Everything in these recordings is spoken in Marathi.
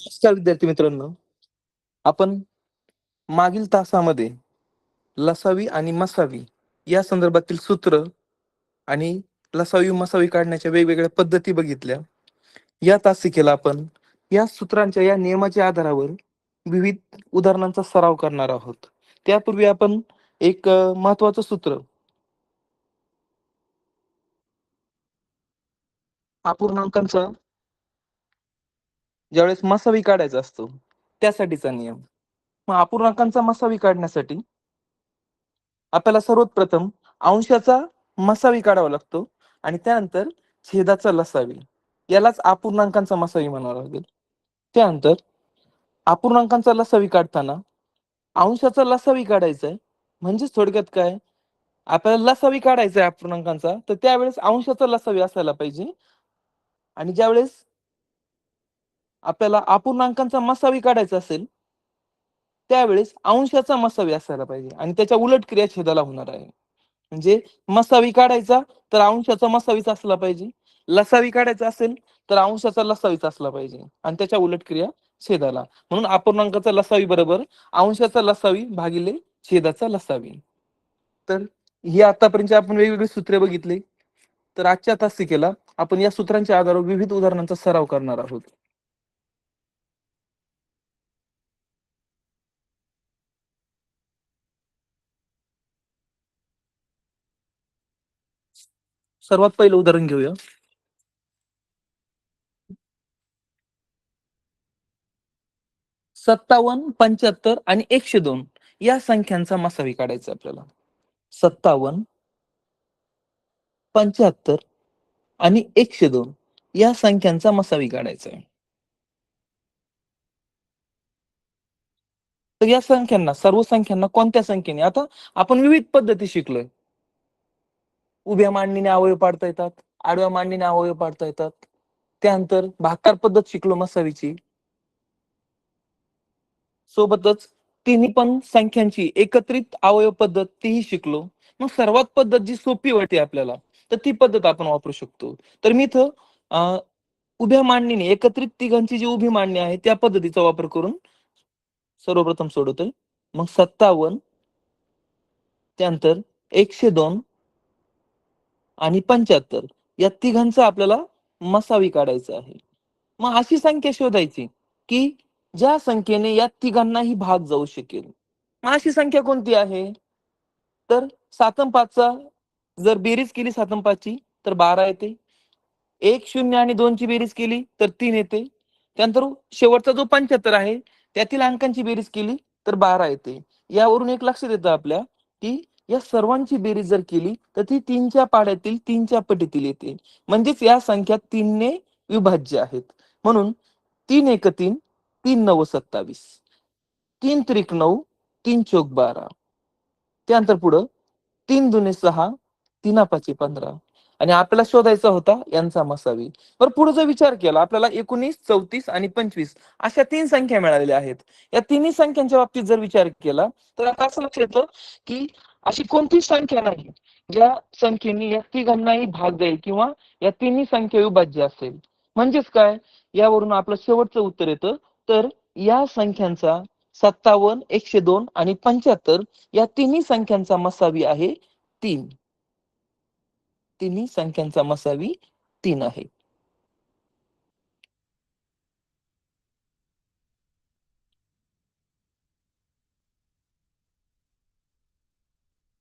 नमस्कार विद्यार्थी मित्रांनो, आपण मागील तासामध्ये लसावी आणि मसावी या संदर्भातील सूत्र आणि लसावी मसावी काढण्याच्या वेगवेगळ्या पद्धती बघितल्या. या तासिकेला आपण या सूत्रांच्या या नियमाच्या आधारावर विविध उदाहरणांचा सराव करणार आहोत. त्यापूर्वी आपण एक महत्वाचं सूत्र अपूर्णांकांचा ज्यावेळेस मसावी काढायचा असतो त्यासाठीचा नियम. मग अपूर्णांकांचा मसावी काढण्यासाठी आपल्याला सर्वात प्रथम अंशाचा मसावी काढावा लागतो आणि त्यानंतर छेदाचा लसावी, यालाच अपूर्णांकांचा मसावी म्हणावा लागेल. त्यानंतर अपूर्णांकांचा लसावी काढताना अंशाचा लसावी काढायचा आहे. म्हणजेच थोडक्यात काय, आपल्याला लसावी काढायचा आहे अपूर्णांकांचा, तर त्यावेळेस अंशाचा लसावी असायला पाहिजे. आणि ज्यावेळेस आपल्याला अपूर्णांकांचा मसावी काढायचा असेल त्यावेळेस अंशाचा मसावी असायला पाहिजे आणि त्याच्या उलट क्रिया छेदाला होणार आहे. म्हणजे मसावी काढायचा तर अंशाचा मसावीच असला पाहिजे, लसावी काढायचा असेल तर अंशाचा लसावीच असला पाहिजे आणि त्याच्या उलट क्रिया छेदाला. म्हणून अपूर्णांकाचा लसावी बरोबर अंशाचा लसावी भागिले छेदाचा लसावी. तर ही आतापर्यंत आपण वेगवेगळी सूत्रे बघितली. तर आजच्या तासिकेला आपण या सूत्रांच्या आधारावर विविध उदाहरणांचा सराव करणार आहोत. सर्वात पहिलं उदाहरण घेऊया. 57, 75 आणि 102 या संख्यांचा मसावी काढायचा आपल्याला. 57, 75 आणि 102 या संख्यांचा मसावी काढायचा आहे. तर या संख्यांना, सर्व संख्यांना कोणत्या संख्येने, आता आपण विविध पद्धती शिकलोय. उभ्या मांडणीने अवयव पाडता येतात, आडव्या मांडणीने अवयव पाडता येतात. त्यानंतर भाकार पद्धत शिकलो मसावीची. सोबतच तिन्ही पण संख्यांची एकत्रित अवयव पद्धत तीही शिकलो. मग सर्वात पद्धत जी सोपी वाटते आपल्याला, तर ती पद्धत आपण वापरू शकतो. तर मी इथं उभ्या मांडणीने एकत्रित तिघांची जी उभी मांडणी आहे त्या पद्धतीचा वापर करून सर्वप्रथम सोडवतोय. मग 57, त्यानंतर 102 आणि 75 या तिघांचा आपल्याला मसावी काढायचा आहे. मग अशी संख्या शोधायची की ज्या संख्येने या तिघांनाही भाग जाऊ शकेल. मग अशी संख्या कोणती आहे, तर 7 आणि 5चा जर बेरीज केली 7 आणि 5ची तर 12 येते. 1, 0 आणि 2 ची बेरीज केली तर 3 येते. त्यानंतर शेवटचा जो 75 आहे त्यातील अंकांची बेरीज केली तर 12 येते. यावरून एक लक्षात येतं आपल्या की या सर्वांची बेरीज जर केली तर ती 3च्या पाड्यातील 3च्या पटीतील येते. म्हणजेच या संख्या 3 ने विभाज्य आहेत. म्हणून 3 एक 3, 3 9 27, 3 त्रिक 9, 3 चौक 12. त्यानंतर पुढं 3 दुने 6, 3 पाची 15 आणि आपल्याला शोधायचा होता यांचा मसावी. तर पुढे जर विचार केला आपल्याला 19, 34 आणि 25 अशा 3 संख्या मिळालेल्या आहेत. या तिन्ही संख्यांच्या बाबतीत जर विचार केला तर आता असं लक्षात येतं की अशी कोणतीच संख्या नाही ज्या संख्येने या तिघांनाही भाग देईल किंवा या तिन्ही संख्या विभाज्य असेल. म्हणजेच काय, यावरून आपलं शेवटचं उत्तर येतं. तर या संख्यांचा 57, 102 आणि 75 या तिन्ही संख्यांचा मसावी आहे 3. तिन्ही संख्यांचा मसावी 3 आहे.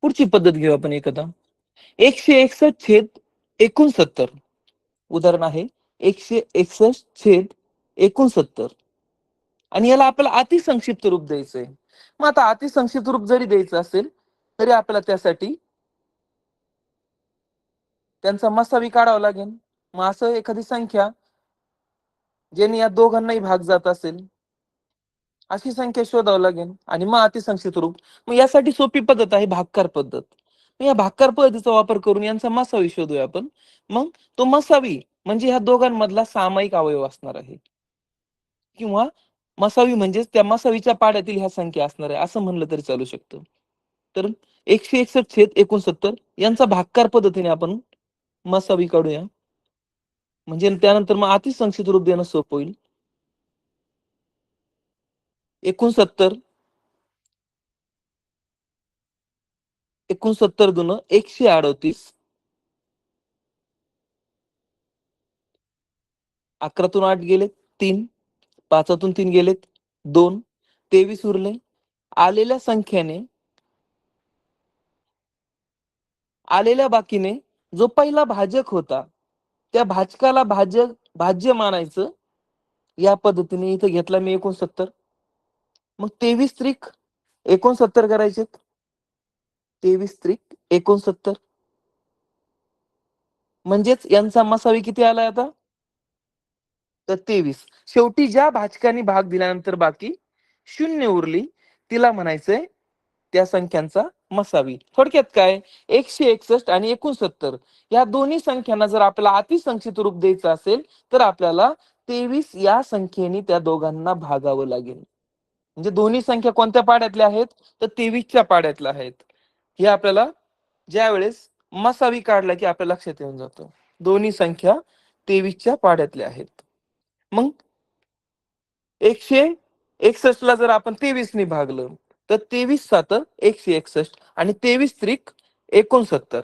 पुढची पद्धत घेऊ आपण एकदा. 161 छेद 69. उदाहरण आहे 161 छेद 69 आणि याला आपल्याला अतिसंक्षिप्त रूप द्यायचंय. मग आता अतिसंक्षिप्त रूप जरी द्यायचं असेल तरी आपल्याला त्यासाठी त्यांचा मसावी काढावा लागेल. मग असं एखादी संख्या ज्याने या दोघांनाही भाग जात असेल अशी संख्या शोधावं लागेल आणि मग अतिसंक्षिप्त रूप. मग यासाठी सोपी पद्धत आहे भागाकार पद्धत. मग या भागाकार पद्धतीचा वापर करून यांचा मसावी शोधूया आपण. मग तो मसावी म्हणजे ह्या दोघांमधला सामायिक अवयव असणार आहे किंवा मसावी म्हणजे त्या मसावीच्या पाड्यातील ह्या संख्या असणार आहे असं म्हणलं तरी चालू शकतं. तर 161 छेद 69 यांचा भागाकार पद्धतीने आपण मसावी काढूया. म्हणजे त्यानंतर मग अतिसंक्षिप्त रूप देणं सोपं होईल. 69, 69 दुन 138, 11तून 8 गेले 3, 5तून 3 गेलेत 2, 23 उरले. आलेल्या संख्येने आलेल्या बाकीने जो पहिला भाजक होता त्या भाजकाला भाज्य मानायचं. या पद्धतीने इथं घेतला मी 69. मग 23 त्रिक 69 करायचे. 23 त्रिक 69 म्हणजेच यांचा मसावी किती आलाय आता, तर 23. शेवटी ज्या भाजकाने भाग दिल्यानंतर बाकी शून्य उरली तिला म्हणायचंय त्या संख्यांचा मसावी. थोडक्यात काय, 161 आणि 69 या दोन्ही संख्यांना जर आपल्याला अतिसंक्षिप्त रूप द्यायचं असेल तर आपल्याला 23 या संख्येने त्या दोघांना भागावं लागेल. म्हणजे दोन्ही संख्या कोणत्या पाड्यातल्या आहेत, तर 23च्या पाड्यातल्या आहेत. हे आपल्याला ज्या वेळेस मसावी काढला की आपल्या लक्षात येऊन जातं. दोन्ही संख्या 23च्या पाड्यातल्या आहेत. मग 161 ला जर आपण 23 ने भागलं तर 23 सात 161 आणि 23 त्रिक 69.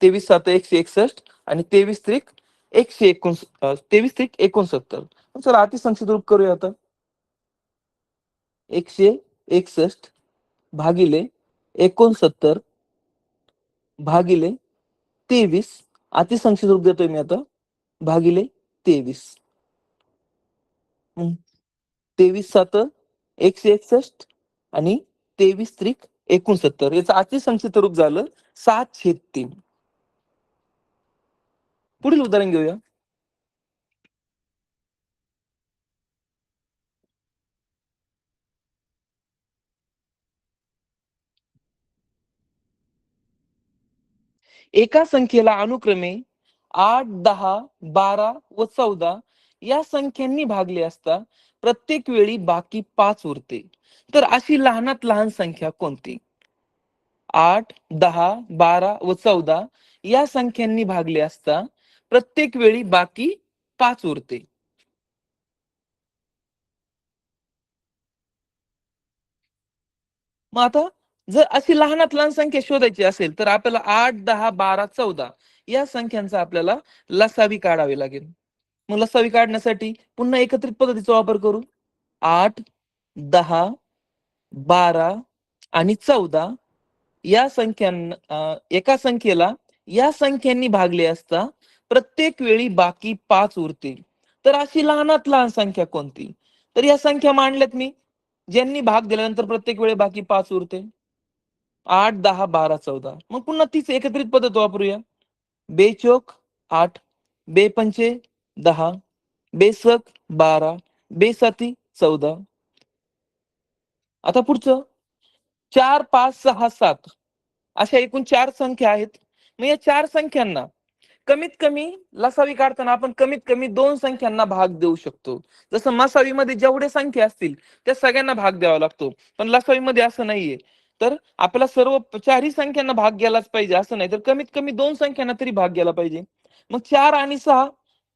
23 सात 161 आणि 23 त्रिक 23 त्रिक 69. चला अतिसंक्षिप्त रूप करूया आता. 161 भागिले 69 भागिले 23. अतिसंक्षिप्त रूप देतोय मी आता, भागिले 23. 23 सात 161 आणि 23 त्रिक 69 याचं अतिसंक्षिप्त रूप झालं 7/3. पुढील उदाहरण घेऊया. एका संख्येला अनुक्रमे 8, 10, 12 व 14 या संख्यांनी भागले असता प्रत्येक वेळी बाकी 5 उरते. तर अशी लहानात लहान संख्या कोणती? 8, 10, 12 व 14 या संख्यांनी भागले असता प्रत्येक वेळी बाकी 5 उरते. मग आता जर अशी लहानात लहान संख्या शोधायची असेल तर आपल्याला 8, 10, 12, 14 या संख्यांचा आपल्याला लसावी काढावी लागेल. मग लसावी काढण्यासाठी पुन्हा एकत्रित पद्धतीचा वापर करू. 8, 10, 12 आणि 14 या संख्यांना एका संख्येला या संख्यांनी भागले असता प्रत्येक वेळी बाकी 5 उरतील. तर अशी लहानात लहान संख्या कोणती? तर या संख्या मांडल्यात मी, ज्यांनी भाग दिल्यानंतर प्रत्येक वेळी बाकी 5 उरते. 8, 10, 12, 14. मग पुन्हा तीच एकत्रित पद्धत वापरूया. बेचोक 8, बेपंचे 10, बेसक 12, बेसाती 14. आता पुढचं 4, 5, 6, 7 अशा एकूण 4 संख्या आहेत. मग या 4 संख्यांना कमीत कमी लसावी काढताना आपण कमीत कमी 2 संख्यांना भाग देऊ शकतो. जसं मसावीमध्ये जेवढे संख्या असतील त्या सगळ्यांना भाग द्यावा लागतो. पण लसावीमध्ये असं नाहीये. तर आपल्याला सर्व 4ही संख्यांना भाग गेलाच पाहिजे असं नाही. तर कमीत कमी 2 संख्यांना तरी भाग गेला पाहिजे. मग 4 आणि 6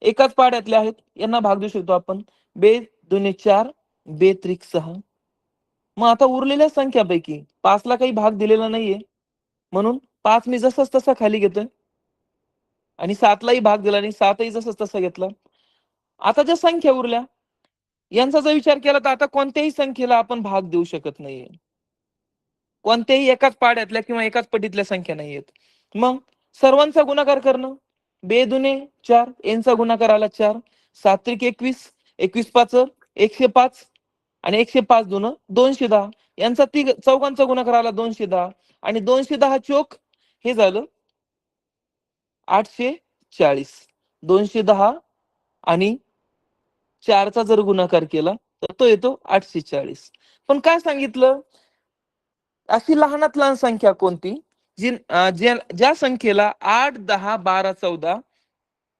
एकाच पाड्यातले आहेत. यांना भाग देऊ शकतो आपण. बे दुने 4, बे त्रिक 6. मग आता उरलेल्या संख्यापैकी 5 ला काही भाग दिलेला नाहीये. म्हणून 5 मी जसाच तसा खाली घेतोय. आणि 7 लाही भाग दिला नाही, 7ही जसंच तसं घेतलं. आता ज्या संख्या उरल्या यांचा जर विचार केला तर आता कोणत्याही संख्येला आपण भाग देऊ शकत नाहीये. कोणत्याही एकाच पाड्यातल्या किंवा एकाच पटीतल्या संख्या नाहीयेत. मग सर्वांचा गुणाकार करणं. बेदुने 4 यांचा गुणाकार आला 4, 7 त्रिक 21, 21 पाच 105 आणि 105 दुन 210 यांचा चौघांचा गुणाकार आला 210 आणि 210 चोक हे झालं 840. 210 आणि 4चा जर गुणाकार केला तर तो येतो 840. पण काय सांगितलं, अशी लहानात लहान संख्या कोणती जी ज्या संख्येला 8, 10, 12, 14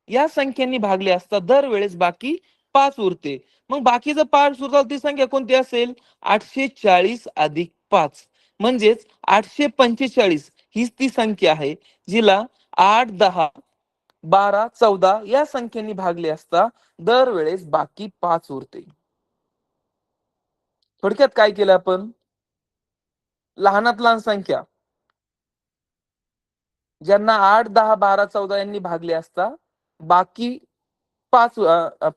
या संख्यांनी भागले असता दरवेळेस बाकी 5 उरते. मग बाकी जर 5 उरतात ती संख्या कोणती असेल, 840 अधिक 5 म्हणजेच 845 हीच ती संख्या आहे जिला 8, 10, 12, 14 या संख्येनी भागले असता दरवेळेस बाकी 5 उरते. थोडक्यात काय केलं आपण, लहानात लहान संख्या ज्यांना 8, 10, 12, 14 यांनी भागले असता बाकी पाच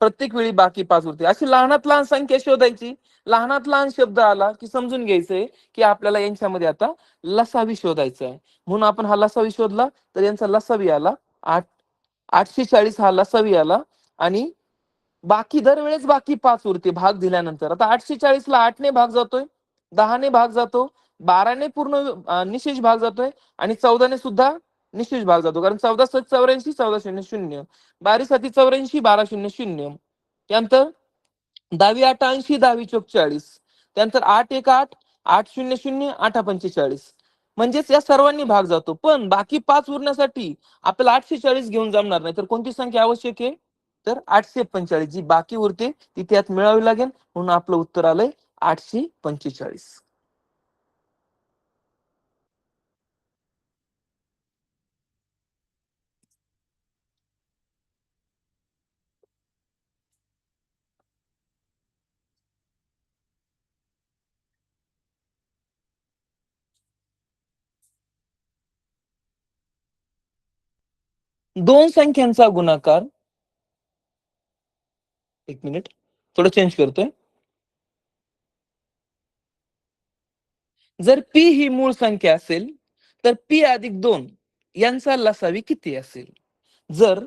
प्रत्येक वेळी बाकी पाच उरते, अशी लहानात लहान संख्या शोधायची. लहानात लहान शब्द आला की समजून घ्यायचंय की आपल्याला यांच्यामध्ये आता लसावी शोधायचा आहे. म्हणून आपण हा लसावी शोधला, तर यांचा लसावी आला 8. 840 हा लसावी आला. आणि बाकी दरवेळेस बाकी पाच उरते भाग दिल्यानंतर. आता 840 ला 8 ने भाग जातोय, 10 ने भाग जातो, 12 ने पूर्ण निशेष भाग जातोय, आणि 14 ने सुद्धा निशेष भाग जातो. कारण 14 7 84, 14 शून्य शून्य, 12 साती 84, 12 शून्य शून्य. त्यानंतर 10 8 80, 10 चोक 40. त्यानंतर 8 1 8, 8 शून्य शून्य, 8 45. म्हणजेच या सर्वांनी भाग जातो. पण बाकी पाच उरण्यासाठी आपल्याला 840 घेऊन जमणार नाही. तर कोणती संख्या आवश्यक आहे, तर 845. जी बाकी उरते ती त्यात मिळावी लागेल. म्हणून आपलं उत्तर आलंय 845. दोन संख्यांचा गुणाकार, एक मिनिट थोडं चेंज करतोय. जर पी ही मूळ संख्या असेल तर पी अधिक 2 यांचा लसावी किती असेल. जर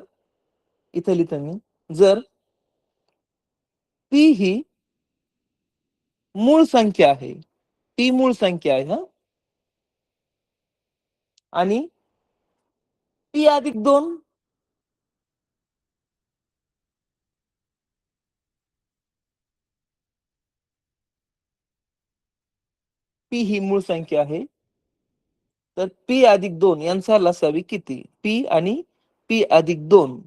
इथं लिहितो मी, जर पी ही मूळ संख्या आहे, पी मूळ संख्या आहे हा, आणि पी अधिक 2 पी ही मूळ संख्या आहे, तर पी अधिक 2 यांचा लसावी किती. पी आणि पी अधिक 2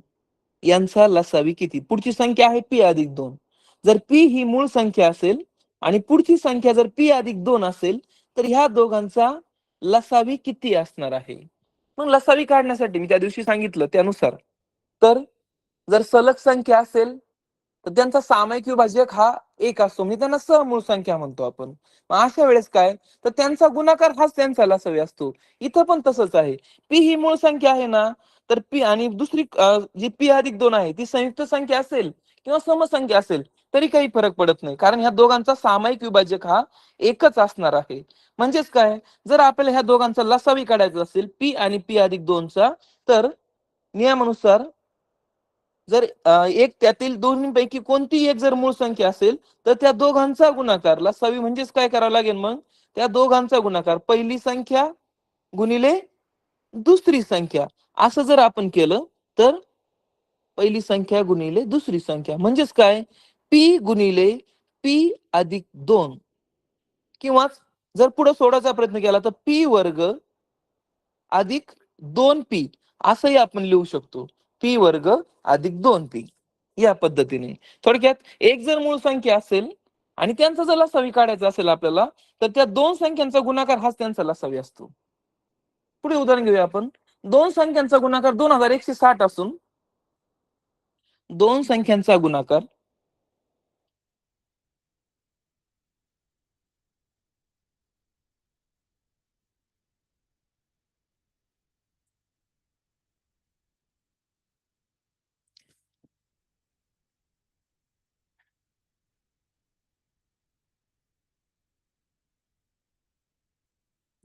यांचा लसावी किती. पुढची संख्या आहे पी अधिक 2. जर पी ही मूळ संख्या असेल आणि पुढची संख्या जर पी अधिक 2 असेल, तर ह्या दोघांचा लसावी किती असणार आहे. मग लसावी काढण्यासाठी मी त्या दिवशी सांगितलं त्यानुसार, तर जर सलग संख्या असेल तर त्यांचा सामायिक विभाजक हा एक असतो, म्हणजे त्यांना समूळ संख्या म्हणतो आपण. मग अशा वेळेस काय, तर त्यांचा गुणाकार हाच त्यांचा लसावी असतो. इथं पण तसंच आहे. पी ही मूळ संख्या आहे ना, तर पी आणि दुसरी जी पी अधिक 2 आहे ती संयुक्त संख्या असेल किंवा समसंख्या असेल तरी काही फरक पडत नाही, कारण ह्या दोघांचा सामायिक विभाजक हा एकच असणार आहे. म्हणजेच काय, जर आपल्याला ह्या दोघांचा लसावी काढायचा असेल पी आणि पी अधिक 2 चा, तर नियमानुसार जर एक त्यातील दोन्हीपैकी कोणती एक जर मूळ संख्या असेल तर त्या दोघांचा गुणाकार लसावी म्हणजेच काय करावं लागेल, मग त्या दोघांचा गुणाकार पहिली संख्या गुणिले दुसरी संख्या, असं जर आपण केलं तर पहिली संख्या गुणिले दुसरी संख्या म्हणजेच काय, पी गुणिले पी अधिक 2, किंवा जर पुढे सोडायचा प्रयत्न केला तर पी वर्ग अधिक 2p असंही आपण लिहू शकतो. पी वर्ग अधिक 2p या पद्धतीने. थोडक्यात एक जर मूळ संख्या असेल आणि त्यांचा जर लसावी काढायचा असेल आपल्याला, तर त्या दोन संख्यांचा गुणाकार हाच त्यांचा लसावी असतो. पुढे उदाहरण घेऊया आपण. दोन संख्यांचा गुणाकार 2160 असून दोन संख्यांचा गुणाकार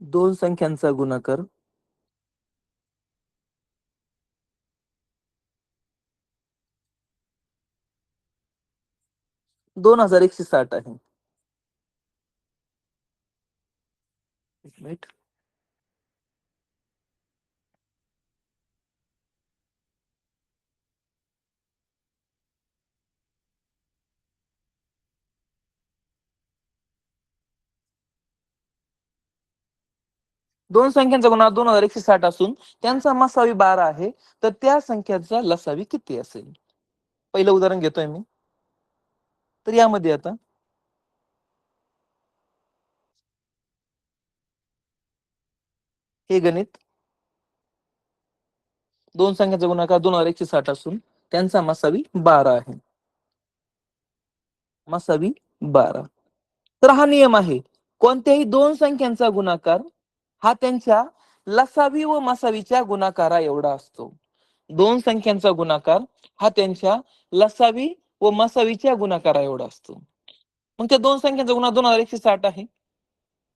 दोन संख्यांचा गुणाकार 2160 आहे. एक मिनिट. दोन संख्यांचा गुणाकार 2160 असून त्यांचा मसावी 12 आहे, तर त्या संख्याचा लसावी किती असेल. पहिलं उदाहरण घेतोय मी. तर यामध्ये आता हे गणित, दोन संख्यांचा गुणाकार 2160 असून त्यांचा मसावी 12 आहे. मसावी 12. तर हा नियम आहे. कोणत्याही दोन संख्यांचा गुणाकार हा त्यांच्या लसावी व मसावीच्या गुणाकारा एवढा असतो. दोन संख्यांचा गुणाकार हा त्यांच्या लसावी व मसावीच्या गुणाकारा एवढा असतो. मग त्या दोन संख्यांचा गुणाकार 2160 आहे.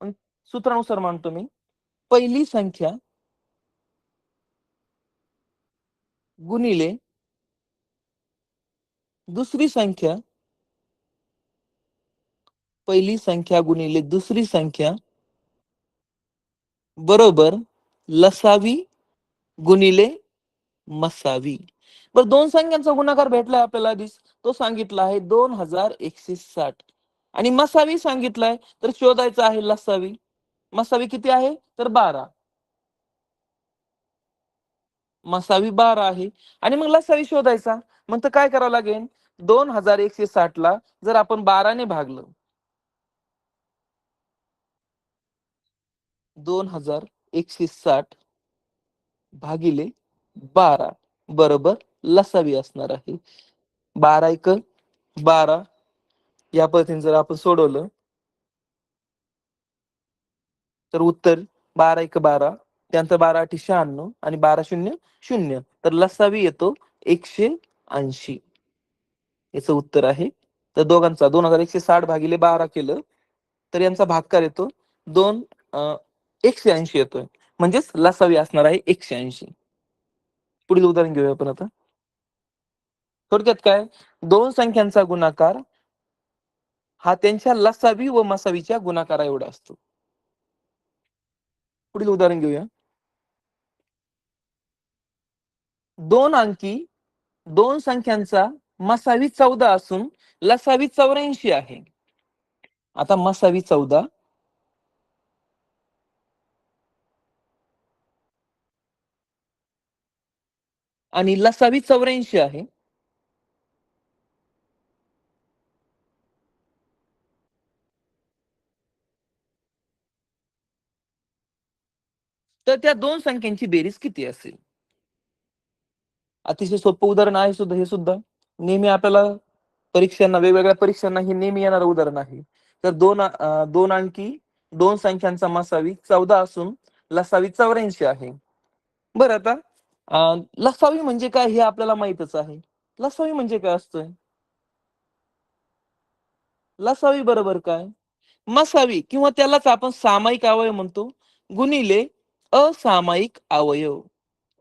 मग सूत्रानुसार मांडतो मी. पहिली संख्या गुणिले दुसरी संख्या, पहिली संख्या गुणिले दुसरी संख्या बरोबर लसावी गुणिले मसावी. बर, दोन संख्यांचा गुणाकार भेटलाय आपल्याला आधीच, तो सांगितला आहे 2160 आणि मसावी सांगितलाय, तर शोधायचा आहे लसावी. मसावी किती आहे तर 12. मसावी 12 आहे आणि मग लसावी शोधायचा. मग तर काय करावं लागेल, 2160 ला जर आपण 12 ने भागलं, 2160 भागिले 12 बरोबर लसावी असणार आहे. 12 एक 12. या पद्धतीने जर आपण सोडवलं तर उत्तर 12 एक 12, त्यानंतर 12 आठी 96 आणि 12 शून्य 0, तर लसावी येतो 180. याचं उत्तर आहे. तर दोघांचा 2160 भागिले 12 केलं तर यांचा भागकार येतो 2 180 येतोय, म्हणजेच लसावी असणार आहे 180. पुढील उदाहरण घेऊया आपण आता. थोडक्यात काय, दोन संख्यांचा गुणाकार हा त्यांच्या लसावी व मसावीच्या गुणाकारा एवढा असतो. पुढील उदाहरण घेऊया. दोन अंकी दोन संख्यांचा मसावी 14 असून लसावी 84 आहे. आता मसावी 14 आणि लसावी 84 आहे. तर त्या दोन संख्यांची बेरीज किती असेल? अतिशय सोपं उदाहरण आहे सुद्धा हे सुद्धा. नेहमी आपल्याला परीक्षांना, वेगवेगळ्या परीक्षांना हे नेहमी येणारं उदाहरण आहे. तर दोन अंकी दोन संख्यांचा मसावी 14 असून लसावी 84 आहे. बरं, आता लसावी म्हणजे काय हे आपल्याला माहितच आहे. लसावी म्हणजे काय असतोय? लसावी बरोबर काय, मसावी किंवा त्यालाच आपण सामायिक अवयव म्हणतो, गुणिले असामायिक अवयव.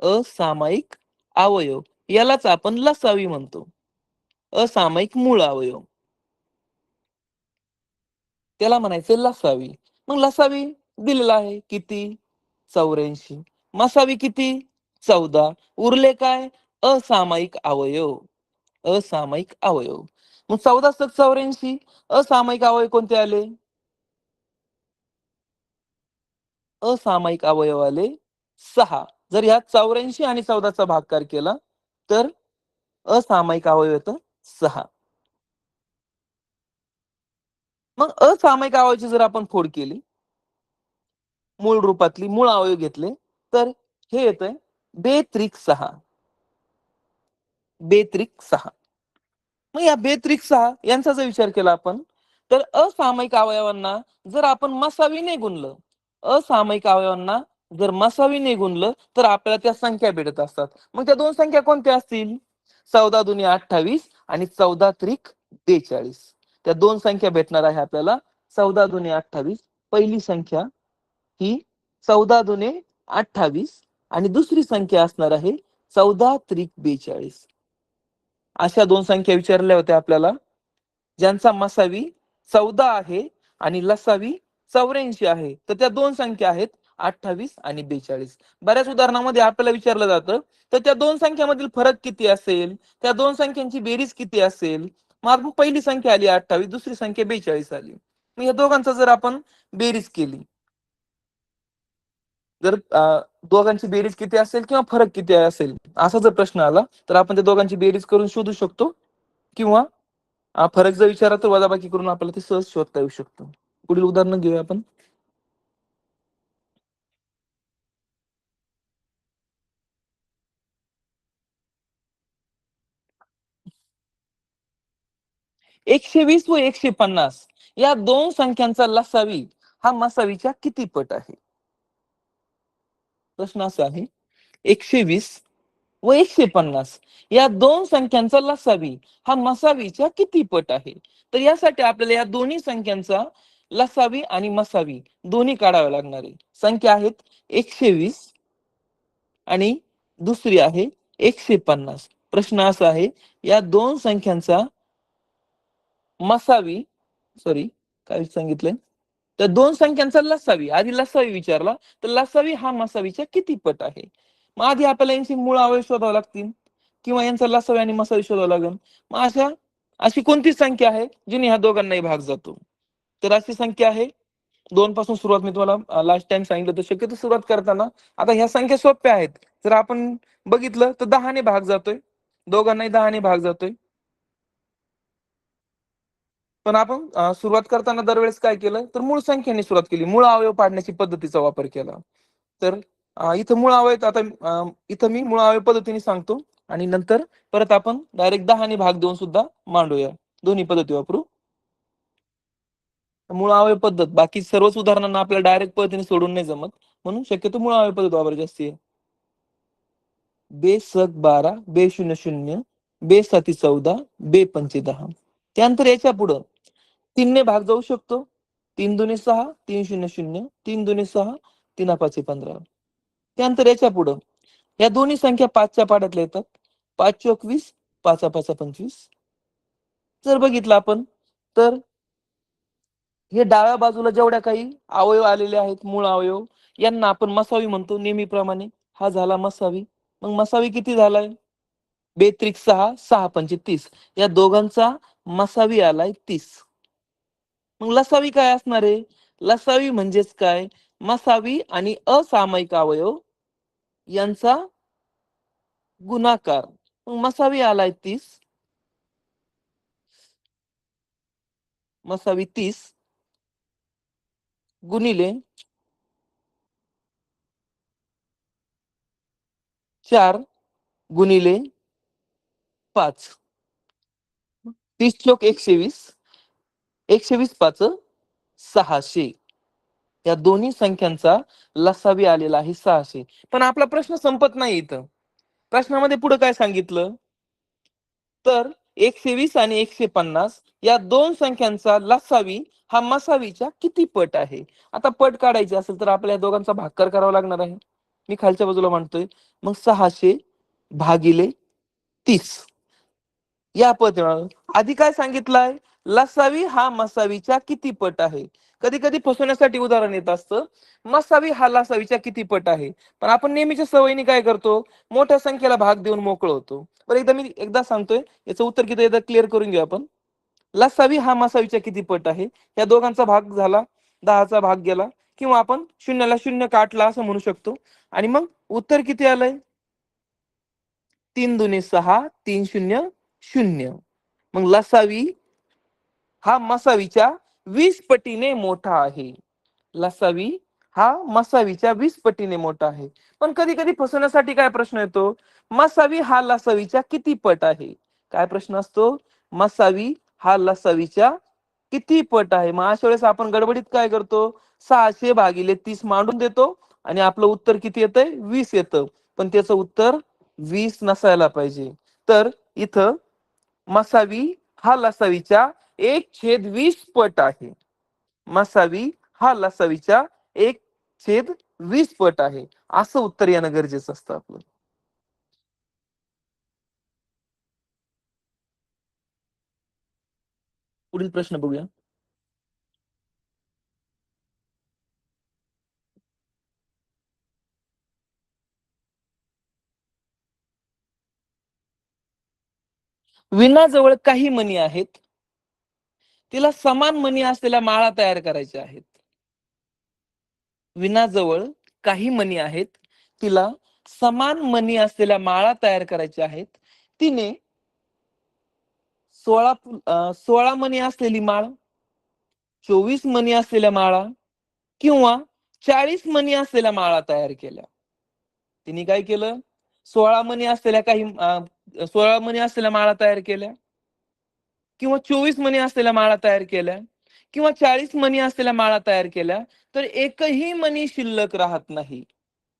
असामायिक अवयव यालाच आपण लसावी म्हणतो. असामायिक मूळ अवयव त्याला म्हणायचे लसावी. मग लसावी दिलेला आहे किती 84, मसावी किती 14, उरले काय असामायिक अवयव. असामायिक अवयव. मग 14 + 84 असामायिक अवयव कोणते आले? असामायिक अवयव आले 6. जर ह्या 84 आणि 14 चा भागाकार केला तर असामायिक अवयव येतं 6. मग असामायिक अवयवाची जर आपण फोड केली, मूळ रूपातली मूळ अवयव घेतले, तर हे येतंय 2 × 6. 2 × 6. मग या 2 × 6 यांचा जर विचार केला आपण, तर असामायिक अवयवांना जर आपण मसावीने गुणलं, असामायिक अवयवांना जर मसावीने गुणलं तर आपल्याला त्या संख्या भेटत असतात. मग त्या दोन संख्या कोणत्या असतील? 14 दुनी 28 आणि 14 त्रिक 42. त्या दोन संख्या भेटणार आहे आपल्याला. 14 दुनी 28, पहिली संख्या ही 14 दुने 28 आणि दुसरी संख्या असणार आहे 14 त्रिक 42. अशा दोन संख्या विचारल्या होत्या आपल्याला, ज्यांचा मसावी 14 आहे आणि लसावी 84 आहे. तर त्या दोन संख्या आहेत 28 आणि 42. बऱ्याच उदाहरणामध्ये आपल्याला विचारलं जातं, तर त्या दोन संख्यामधील फरक किती असेल, त्या दोन संख्यांची बेरीज किती असेल. मग पहिली संख्या आली 28, दुसरी संख्या 42 आली. मग या दोघांचा जर आपण बेरीज केली, जर दोघांची बेरीज किती असेल किंवा फरक किती असेल असा जर प्रश्न आला, तर आपण त्या दोघांची बेरीज करून शोधू शकतो, किंवा फरक जर विचारला तर वजाबाकी करून आपल्याला ते सहज शोधता येऊ शकतो. पुढील उदाहरण घेऊया आपण. 120 व 150 या दोन संख्यांचा लसावी हा मसावीच्या किती पट आहे? प्रश्न असा आहे, 120 व 150 या दोन संख्यांचा लसावी हा मसावीच्या किती पट आहे? तर यासाठी आपल्याला या दोन्ही संख्यांचा लसावी आणि मसावी दोन्ही काढावे लागणार आहे. संख्या आहेत 120 आणि दुसरी आहे 150. प्रश्न असा आहे, या दोन संख्यांचा मसावी, सॉरी काय सांगितलंय, तर दोन संख्यांचा लसावी, आधी लसावी विचारला, तर लसावी हा मसावीच्या किती पट आहे? मग आधी आपल्याला यांची मूळ अवयव शोधावे लागतील किंवा यांचा लसावी आणि मसावी शोधावा लागेल. मग अशी कोणती संख्या आहे जिने ह्या दोघांनाही भाग जातो? तर अशी संख्या आहे, 2 पासून सुरुवात, मी तुम्हाला लास्ट टाइम सांगितलं तर शक्यतो सुरुवात करताना आता ह्या संख्या सोप्या आहेत. जर आपण बघितलं तर 10 ने भाग जातोय, दोघांनाही 10 ने भाग जातोय. पण आपण सुरुवात करताना दरवेळेस काय केलं, तर मूळ संख्येने सुरुवात केली, मूळ अवयव पाडण्याची पद्धतीचा वापर केला. तर इथं मूळ अवयव, आता इथं मी मूळ अवयव पद्धतीने सांगतो आणि नंतर परत आपण डायरेक्ट 10 ने भाग देऊन सुद्धा मांडूया, दोन्ही पद्धती वापरू. मूळ अवयव पद्धत, बाकी सर्वच उदाहरणांना आपल्याला डायरेक्ट पद्धतीने सोडून नाही जमत, म्हणून शक्यतो मूळ अवयव पद्धत वापरायची असते. बे सक 12, बे शून्य शून्य, बे साती 14, बे पंचे 10. त्यानंतर याच्या पुढं 3 ने भाग जाऊ शकतो. 3 दुने 6, 3 शून्य शून्य, 3 दुने 6, 3 पाचे 15. त्यानंतर याच्या पुढं या दोन्ही संख्या 5च्या पाड्यातल्या येतात. 5 चोक 20, 5 पाचा 25. जर बघितलं आपण तर हे डाव्या बाजूला जेवढ्या काही अवयव आलेले आहेत, मूळ अवयव, यांना आपण मसावी म्हणतो नेहमीप्रमाणे. हा झाला मसावी. मग मसावी किती झालाय? 2 त्रिक 6, 6 पंचे 30. या दोघांचा मसावी आलाय 30. मग लसावी काय असणार आहे? लसावी म्हणजेच काय? मसावी आणि असामायिक अवयव यांचा गुणाकार. मग मसावी आलाय 30, मसावी 30 गुणिले 4 गुणिले 5. 30 चोक 120, 120 पाच 600. या दोन्ही संख्यांचा लसावी आलेला आहे 600. पण आपला प्रश्न संपत नाही इथं. प्रश्नामध्ये पुढे काय सांगितलं, तर 120 आणि 150 या दोन संख्यांचा लसावी हा मसावीच्या किती पट आहे? आता पट काढायचे असेल तर आपल्या दोघांचा भागाकार करावा लागणार आहे. मी खालच्या बाजूला म्हणतोय, मग 600 भागिले 30 या पद्धतीने. आधी काय सांगितलंय, लसावी हा मसावीच्या किती पट आहे. कधी कधी फसवण्यासाठी उदाहरण येत असतं, मसावी हा लसावीच्या किती पट आहे. पण आपण नेहमीच्या सवयीने काय करतो, मोठ्या संख्येला भाग देऊन मोकळ होतो. बरं, एकदा सांगतोय, याचं उत्तर किती एकदा क्लिअर करून घेऊ आपण. लसावी हा मसावीच्या किती पट आहे, या दोघांचा भाग झाला, 10चा भाग गेला, किंवा आपण शून्याला शून्य काटला असं म्हणू शकतो. आणि मग उत्तर किती आलंय? 3 दुने 6, 3 शून्य शून्य. मग लसावी हा मसावीच्या 20 पटीने मोठा आहे. लसावी हा मसावीच्या 20 पटीने मोठा आहे. पण कधी कधी फसवण्यासाठी काय प्रश्न येतो, मसावी हा लसावीच्या किती पट आहे. काय प्रश्न असतो, मसावी हा लसावीच्या किती पट आहे. मग अशा वेळेस आपण गडबडीत काय करतो, 600 भागिले 30 मांडून देतो आणि आपलं उत्तर किती येतंय, 20 येतं. पण त्याचं उत्तर 20 नसायला पाहिजे. तर इथं मसावी हा लसावीच्या 1/20 पट आहे. मसावी हा लसावीच्या 1/20 पट आहे, असं उत्तर येणं गरजेचं असतं आपलं. पुढील प्रश्न बघूया. विणाजवळ काही मणी आहेत, तिला समान मणी असलेल्या माळा तयार करायच्या आहेत. विणाजवळ काही मणी आहेत, तिला समान मणी असलेल्या माळा तयार करायच्या आहेत. तिने 16 मणी असलेली माळ, 24 मणी असलेल्या माळा किंवा 40 मणी असलेल्या माळा तयार केल्या. तिने काय केलं, 16 मणी असलेल्या माळा तयार केल्या, किंवा 24 मणी असलेल्या माळा तयार केल्या, किंवा 40 मणी असलेल्या माळा तयार केल्या तर एकही मणी शिल्लक राहत नाही.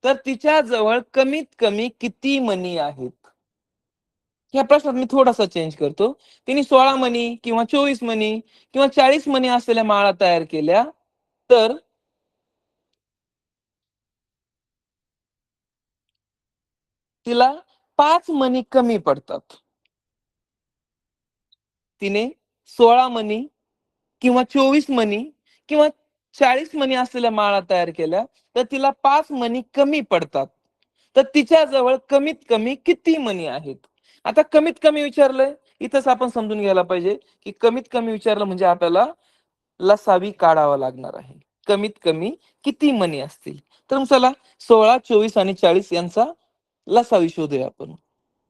तर तिच्या जवळ कमीत कमी किती मणी आहेत? ह्या प्रश्नात मी थोडासा चेंज करतो. तिने 16 मणी किंवा 24 मणी किंवा 40 मणी असलेल्या माळा तयार केल्या तर तिला 5 मणी कमी पडतात. तिने 16 मणी किंवा 24 मणी किंवा 40 मणी असलेल्या माळा तयार केल्या तर तिला 5 मणी कमी पडतात. तर तिच्या जवळ कमीत कमी किती मणी आहेत? आता कमीत कमी विचारलंय, इथंच आपण समजून घ्यायला पाहिजे की कमीत कमी विचारलं म्हणजे आपल्याला लसावी काढावा लागणार आहे. कमीत कमी किती मणी असतील? तर मग चला 16, 24 आणि 40 यांचा लसावी शोधूया आपण.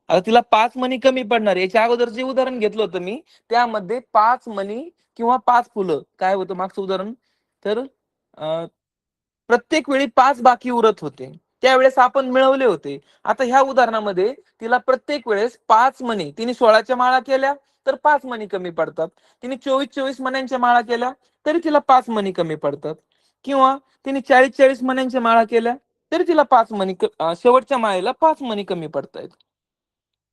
आता तिला 5 मणी कमी पडणार. याच्या अगोदर जे उदाहरण घेतलं होतं मी, त्यामध्ये 5 मणी किंवा 5 फुलं काय होतं मागचं उदाहरण? तर अ, प्रत्येक वेळी 5 बाकी उरत होते. त्यावेळेस आपण मिळवले होते. आता ह्या उदाहरणामध्ये तिला प्रत्येक वेळेस 5 मणी, तिने 16च्या माळा केल्या तर 5 मणी कमी पडतात. तिने 24-24 मण्यांच्या माळा केल्या तरी तिला 5 मणी कमी पडतात. किंवा तिने 40-40 मण्यांच्या माळा केल्या तरी तिला 5 मणी शेवटच्या माळेला 5 मणी कमी पडतायत.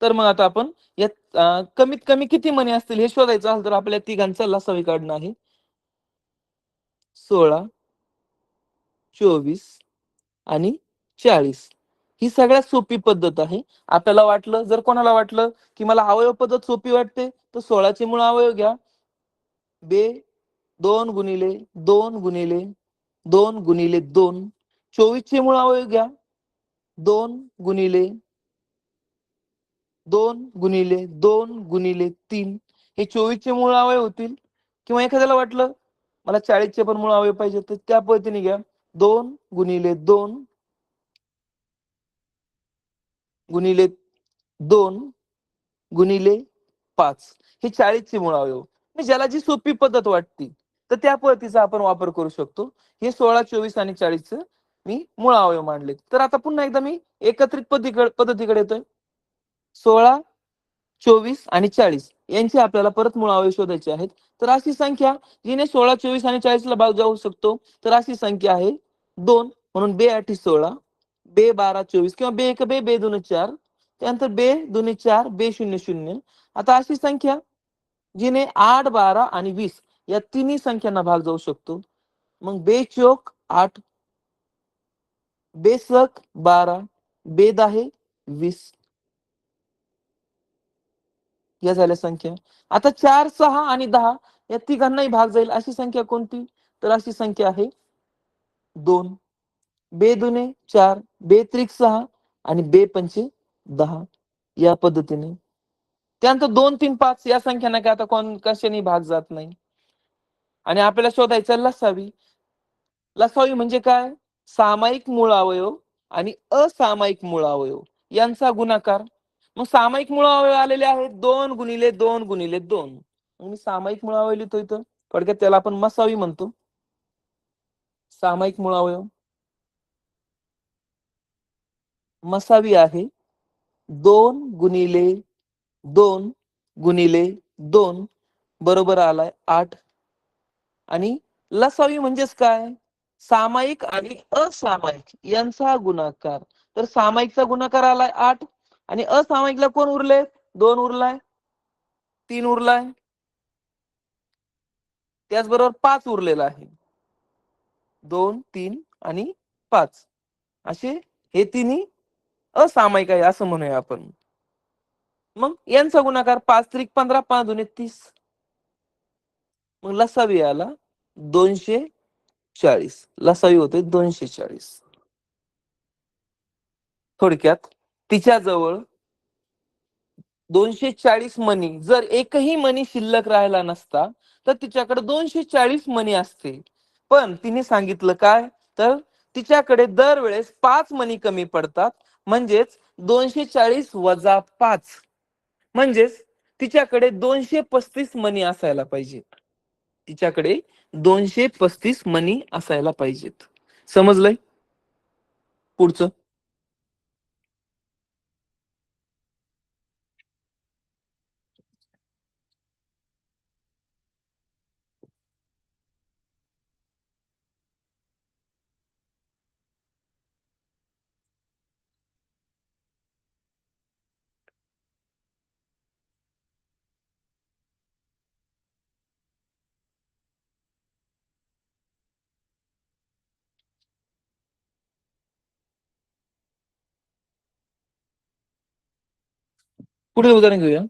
तर मग आता आपण यात कमीत कमी किती मणी असतील हे शोधायचं असेल तर आपल्या तिघांचा लसावी काढणं आहे. 16, 24 आणि 40 ही सगळ्यात सोपी पद्धत आहे. आपल्याला वाटलं, जर कोणाला वाटलं की मला अवयव पद्धत सोपी वाटते तर 16चे मूळ अवयव घ्या. बे 2 गुणिले 2 गुणिले 2 गुणिले 2. 24 चे मूळ अवयव घ्या. 2 गुणिले 2 गुणिले 2 गुणिले 3. हे 24 चे मूळ अवयव होतील. किंवा एखाद्याला वाटलं मला 40 चे पण मूळ अवयव पाहिजे तर त्या पद्धतीने घ्या. 2 गुणिले 2 गुणिले 2 गुणिले 5. हे 40 चे मूळ अवयव. म्हणजे ज्याला जी सोपी पद्धत वाटते तर त्या पद्धतीचा आपण वापर करू शकतो. हे 16, 24 आणि 40 मी मूळ अवयव मांडले. तर आता पुन्हा एकदा मी एकत्रित पद्धतीकडे येतोय. 16, 24 आणि 40 यांचे आपल्याला परत मूळ अवयव शोधायचे आहेत. तर अशी संख्या जिने 16, 24 आणि 40 ला भाग जाऊ शकतो तर अशी संख्या आहे 2. म्हणून बे 8 16, बे 12 24 किंवा बे 1 बे 2 4. त्यानंतर बे 2 4 बे 0 0. आता अशी संख्या जिने 8, 12 आणि 20 या तिन्ही संख्यांना भाग जाऊ शकतो. मग बे चोक 8, बेसक 12, बेदाहे 20 या झाल्या संख्या. आता 4, 6 आणि 10 या तिघांनाही भाग जाईल अशी संख्या कोणती? तर अशी संख्या आहे 2. बे दुने 4, बे त्रिक 6 आणि बे पंचे 10 या पद्धतीने. त्यानंतर 2, 3, 5 या संख्यांना काय आता कोण कशाने भाग जात नाही. आणि आपल्याला शोधायचं लसावी. लसावी म्हणजे काय? सामायिक मूळ अवयव आणि असामायिक मूळ अवयव यांचा गुणाकार. मग सामायिक मूळ अवयव आलेले आहेत 2 गुणिले 2 गुणिले 2. मग मी सामायिक मूळ अवयव लिहितो इथं. थोडक्यात त्याला आपण मसावी म्हणतो. सामायिक मूळ अवयव मसावी आहे 2 गुणिले 2 गुणिले 2 बरोबर आलाय 8. आणि लसावी म्हणजेच काय? सामायिक आणि असामायिक यांचा गुणाकार. तर सामायिकचा गुणाकार आलाय 8 आणि असामायिकला कोण उरले? 2 उरलाय, 3 उरलाय, त्याचबरोबर 5 उरलेला आहे. 2, 3 आणि 5 असे हे तिन्ही असामायिक आहे असं म्हणूया आपण. मग यांचा गुणाकार 5 त्रिक 15 5 दुने 30. मग लसावी आला 240. लसावी होते 240. थोडक्यात तिच्या जवळ 240 मणी जर एकही मणी शिल्लक राहिला नसता तर तिच्याकडे 240 मणी असते. पण तिने सांगितलं काय? तर तिच्याकडे दरवेळेस 5 मणी कमी पडतात. म्हणजेच 240 वजा 5 म्हणजेच तिच्याकडे 235 मणी असायला पाहिजे. तिच्याकडे 235 मणी असायला पाहिजेत. समजलंय? पुढचं पुढील उदाहरण घेऊया.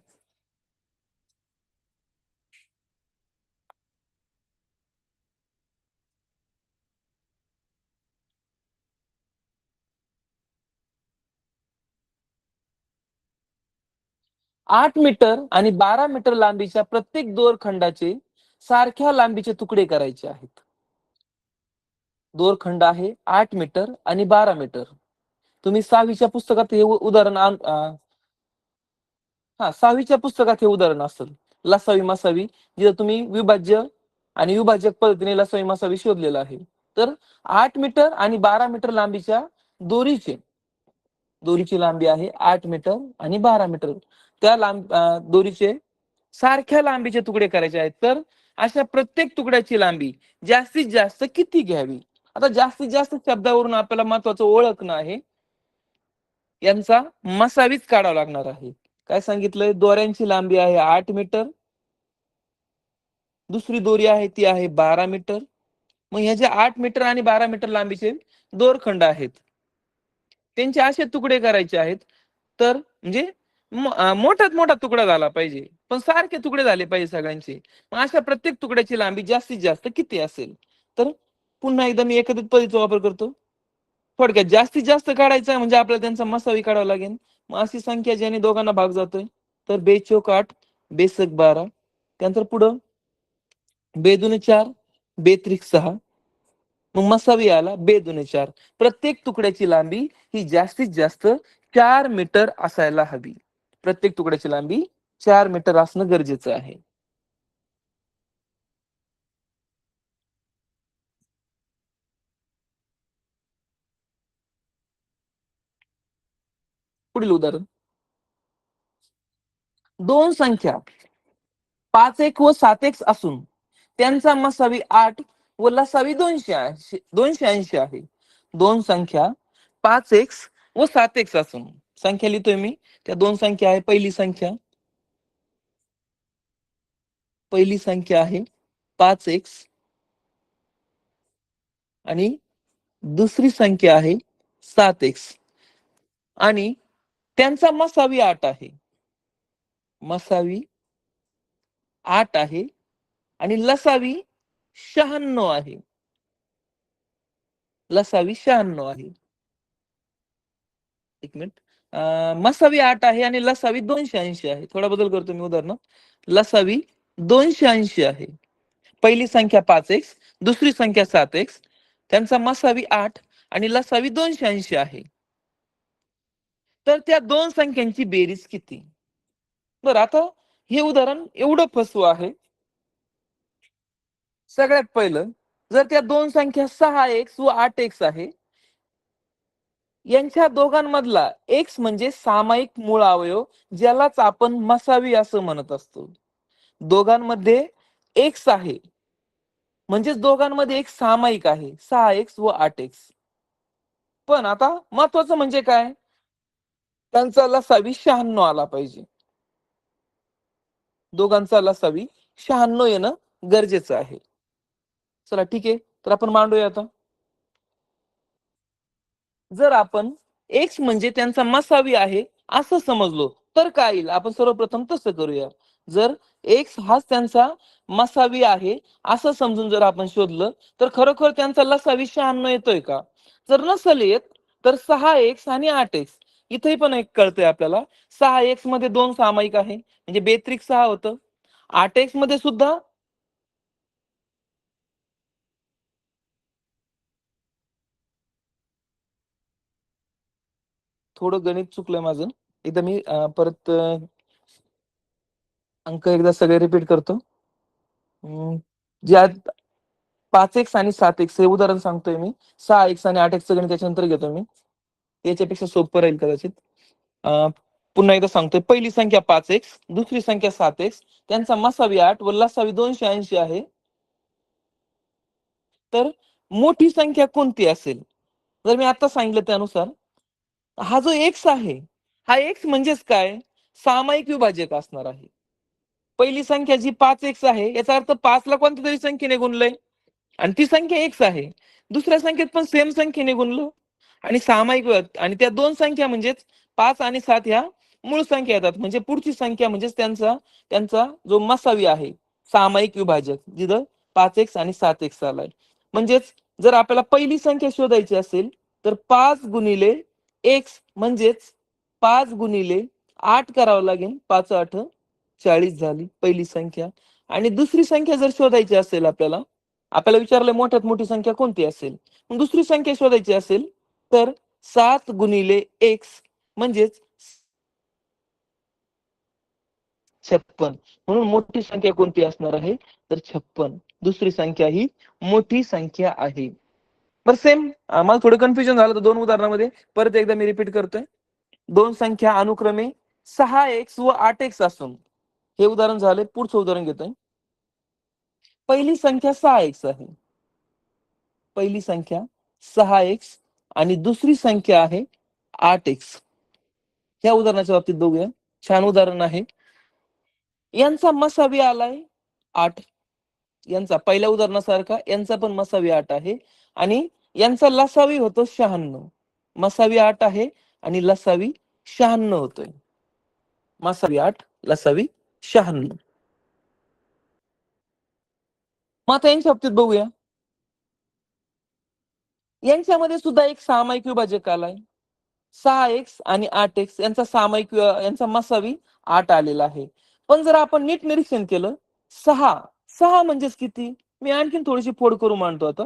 8 मीटर आणि 12 मीटर लांबीच्या प्रत्येक दोरखंडाचे सारख्या लांबीचे तुकडे करायचे आहेत. दोरखंड आहे 8 मीटर आणि 12 मीटर. तुम्ही 6वीच्या पुस्तकात हे उदाहरण हा 6वीच्या पुस्तकात हे उदाहरण असेल. लसावी मसावी, जिथं तुम्ही विभाज्य आणि विभाजक पद्धतीने लसावी मसावी शोधलेला आहे. तर 8 मीटर आणि 12 मीटर लांबीच्या दोरीचे दोरीची लांबी आहे 8 मीटर आणि 12 मीटर. त्या दोरीचे सारख्या लांबीचे तुकडे करायचे आहेत. तर अशा प्रत्येक तुकड्याची लांबी जास्तीत जास्त किती घ्यावी? आता जास्तीत जास्त शब्दावरून आपल्याला महत्वाचं ओळखणं आहे. यांचा मसावीच काढावा लागणार आहे. काय सांगितलंय? दोऱ्यांची लांबी आहे 8 मीटर, दुसरी दोरी आहे ती आहे 12 मीटर. मग ह्या ज्या 8 मीटर आणि 12 मीटर लांबीचे दोरखंड आहेत, त्यांचे असे तुकडे करायचे आहेत. तर म्हणजे मोठात मोठा तुकडा झाला पाहिजे, पण सारखे तुकडे झाले पाहिजे सगळ्यांचे. मग अशा प्रत्येक तुकड्याची लांबी जास्तीत जास्त किती असेल? तर पुन्हा एकदा मी एकत्रित पद्धतीचा वापर करतो. थोडक्यात जास्तीत जास्त काढायचं म्हणजे आपल्याला त्यांचा मसावी काढावा लागेल. मग अशी संख्या ज्याने दोघांना भाग जातोय, तर बेचोक 8, बेसक 12, त्यानंतर पुढं बेदुने 4, बेत्रिक 6, मग मसावी आला बेदुने 4. प्रत्येक तुकड्याची लांबी ही जास्तीत जास्त 4 मीटर असायला हवी. प्रत्येक तुकड्याची लांबी 4 मीटर असणं गरजेचं आहे. पुढील उदाहरण. दोन संख्या 5 व 7 असून त्यांचा मसावी 8 व लसावी 280 आहे. दोन संख्या 5x व 7x असून, संख्या लिहितोय मी. त्या दोन संख्या आहे. पहिली संख्या आहे 5x आणि दुसरी संख्या आहे 7x आणि त्यांचा मसावी 8 आहे. मसावी 8 आहे आणि लसावी 96 आहे. लसावी 96 आहे. एक मिनिट. मसावी 8 आहे आणि लसावी 280 आहे. थोडा बदल करतो मी उदाहरण. लसावी 280 आहे. पहिली संख्या 5x, दुसरी संख्या 7x, त्यांचा मसावी 8 आणि लसावी 280 आहे. तर त्या दोन संख्यांची बेरीज किती? बरं, आता हे उदाहरण एवढं फसवं आहे. सगळ्यात पहिलं, जर त्या दोन संख्या 6x व 8x आहे, यांच्या दोघांमधला एक्स म्हणजे सामायिक मूळ अवयव, ज्यालाच आपण मसावी असं म्हणत असतो. दोघांमध्ये एक्स आहे म्हणजेच दोघांमध्ये एक सामायिक आहे 6x व 8x. पण आता महत्वाचं म्हणजे काय? त्यांचा लसावी 96 आला पाहिजे. दोघांचा लसावी 96 येणं गरजेचं आहे. चला ठीक आहे, तर आपण मांडूया आता. जर आपण एक्स म्हणजे त्यांचा मसावी आहे असं समजलो तर काय येईल? आपण सर्वप्रथम तसं करूया. जर एक्स हाच त्यांचा मसावी आहे असं समजून जर आपण शोधलं, तर खरोखर त्यांचा लसावी 96 येतोय का? जर नसेल येत, तर 6x आणि 8x. इथे पण एक कळतंय आपल्याला. 6x मध्ये 2 सामायिक आहे म्हणजे बेत्रिक 6 होतं. 8x मध्ये सुद्धा थोडं गणित चुकलंय माझं. एकदा मी परत अंक एकदा सगळे रिपीट करतो. ज्या 5x आणि 7x हे उदाहरण सांगतोय मी. 6x आणि 8x गणित त्याच्यानंतर घेतो मी. याच्यापेक्षा सोपं राहील कदाचित. पुन्हा एकदा सांगतोय. पहिली संख्या 5x, दुसरी संख्या 7x, त्यांचा मसावी 8 व लसावी 280 आहे. तर मोठी संख्या कोणती असेल? जर मी आता सांगितलं त्यानुसार, हा जो एक्स आहे, हा एक्स म्हणजेच काय? सामायिक विभाजक असणार आहे. पहिली संख्या जी 5x आहे, याचा अर्थ 5 ला कोणत्या तरी संख्येने गुणलंय आणि ती संख्या x आहे. दुसऱ्या संख्येत पण सेम संख्येने गुणलं आणि सामायिक आणि त्या दोन संख्या म्हणजेच 5 आणि 7 ह्या मूळ संख्या येतात. म्हणजे पुढची संख्या म्हणजेच त्यांचा त्यांचा जो मसावी आहे, सामायिक विभाजक, जिथं 5x आणि 7x आलाय. म्हणजेच जर आपल्याला पहिली संख्या शोधायची असेल तर 5 गुणिले x म्हणजेच 5 गुणिले 8 करावं लागेल. 5 8 40 झाली पहिली संख्या. आणि दुसरी संख्या जर शोधायची असेल आपल्याला, आपल्याला विचारलं मोठ्यात मोठी संख्या कोणती असेल. मग दुसरी संख्या शोधायची असेल तर 7 गुणिले x म्हणजेच 56. म्हणून मोठी संख्या कोणती असणार आहे तर 56. दुसरी संख्या ही मोठी संख्या आहे. बरं सेम मला थोडं कन्फ्युजन झालं होतं 2 उदाहरणामध्ये. परत एकदा मी रिपीट करतोय. दोन संख्या अनुक्रमे 6x व 8x असून हे उदाहरण झाले. पुढचं उदाहरण घेतोय. पहिली संख्या 6x आहे. पहिली संख्या 6x आणि दुसरी संख्या आहे 8x. या उदाहरणाच्या बाबतीत बघूया. छान उदाहरण आहे. यांचा मसावी आलाय 8. यांचा पहिल्या उदाहरणासारखा यांचा पण मसावी 8 आहे आणि यांचा लसावी होतो 96. मसावी 8 आहे आणि लसावी 96 होतोय. मसावी 8, लसावी 96. मग आता यांच्या बाबतीत बघूया. यांच्यामध्ये सुद्धा एक सामायिक विभाजक आलाय. 6x आणि 8x यांचा सामायिक यांचा मसावी 8 आलेला आहे. पण जर आपण नीट निरीक्षण केलं 6 6 म्हणजेच किती? मी आणखीन थोडीशी फोड करून मांडतो आता.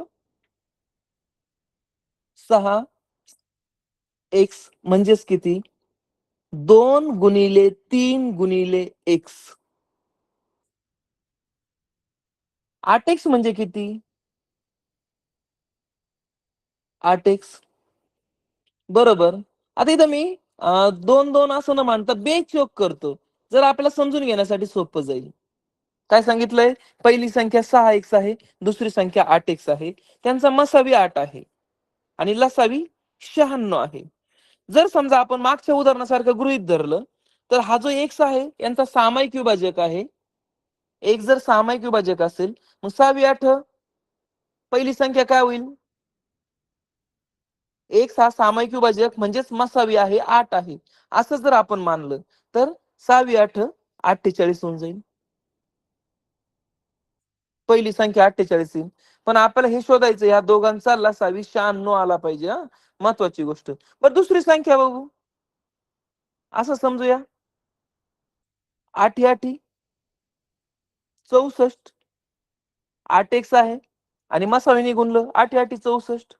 6x म्हणजेच किती? 2 गुणिले 3 गुणिले x. 8x म्हणजे किती? 8x बरोबर. आता इथं मी 2 असं न मांडता बेचोक करतो. जर आपल्याला समजून घेण्यासाठी सोपं जाईल. काय सांगितलंय? पहिली संख्या 6x आहे, दुसरी संख्या 8x आहे. त्यांचा मसावी 8 आहे आणि लसावी 96 आहे. जर समजा आपण मागच्या उदाहरणासारखं गृहीत धरलं, तर हा जो x आहे यांचा सामायिक विभाजक आहे. x जर सामायिक विभाजक असेल, मग 6 पहिली संख्या काय होईल? x हा सामायिक विभाजक म्हणजेच मसावी आहे 8 आहे. असं जर आपण मानलं तर 6 48 होऊन जाईल. पहिली संख्या 48 येईल. पण आपल्याला हे शोधायचं या दोघांचा लसावी 96 आला पाहिजे हा. महत्वाची गोष्ट. बरं दुसरी संख्या बघू. असं समजूया 8 8 64. 8x आहे आणि मसावीने गुणलं 8 8 64.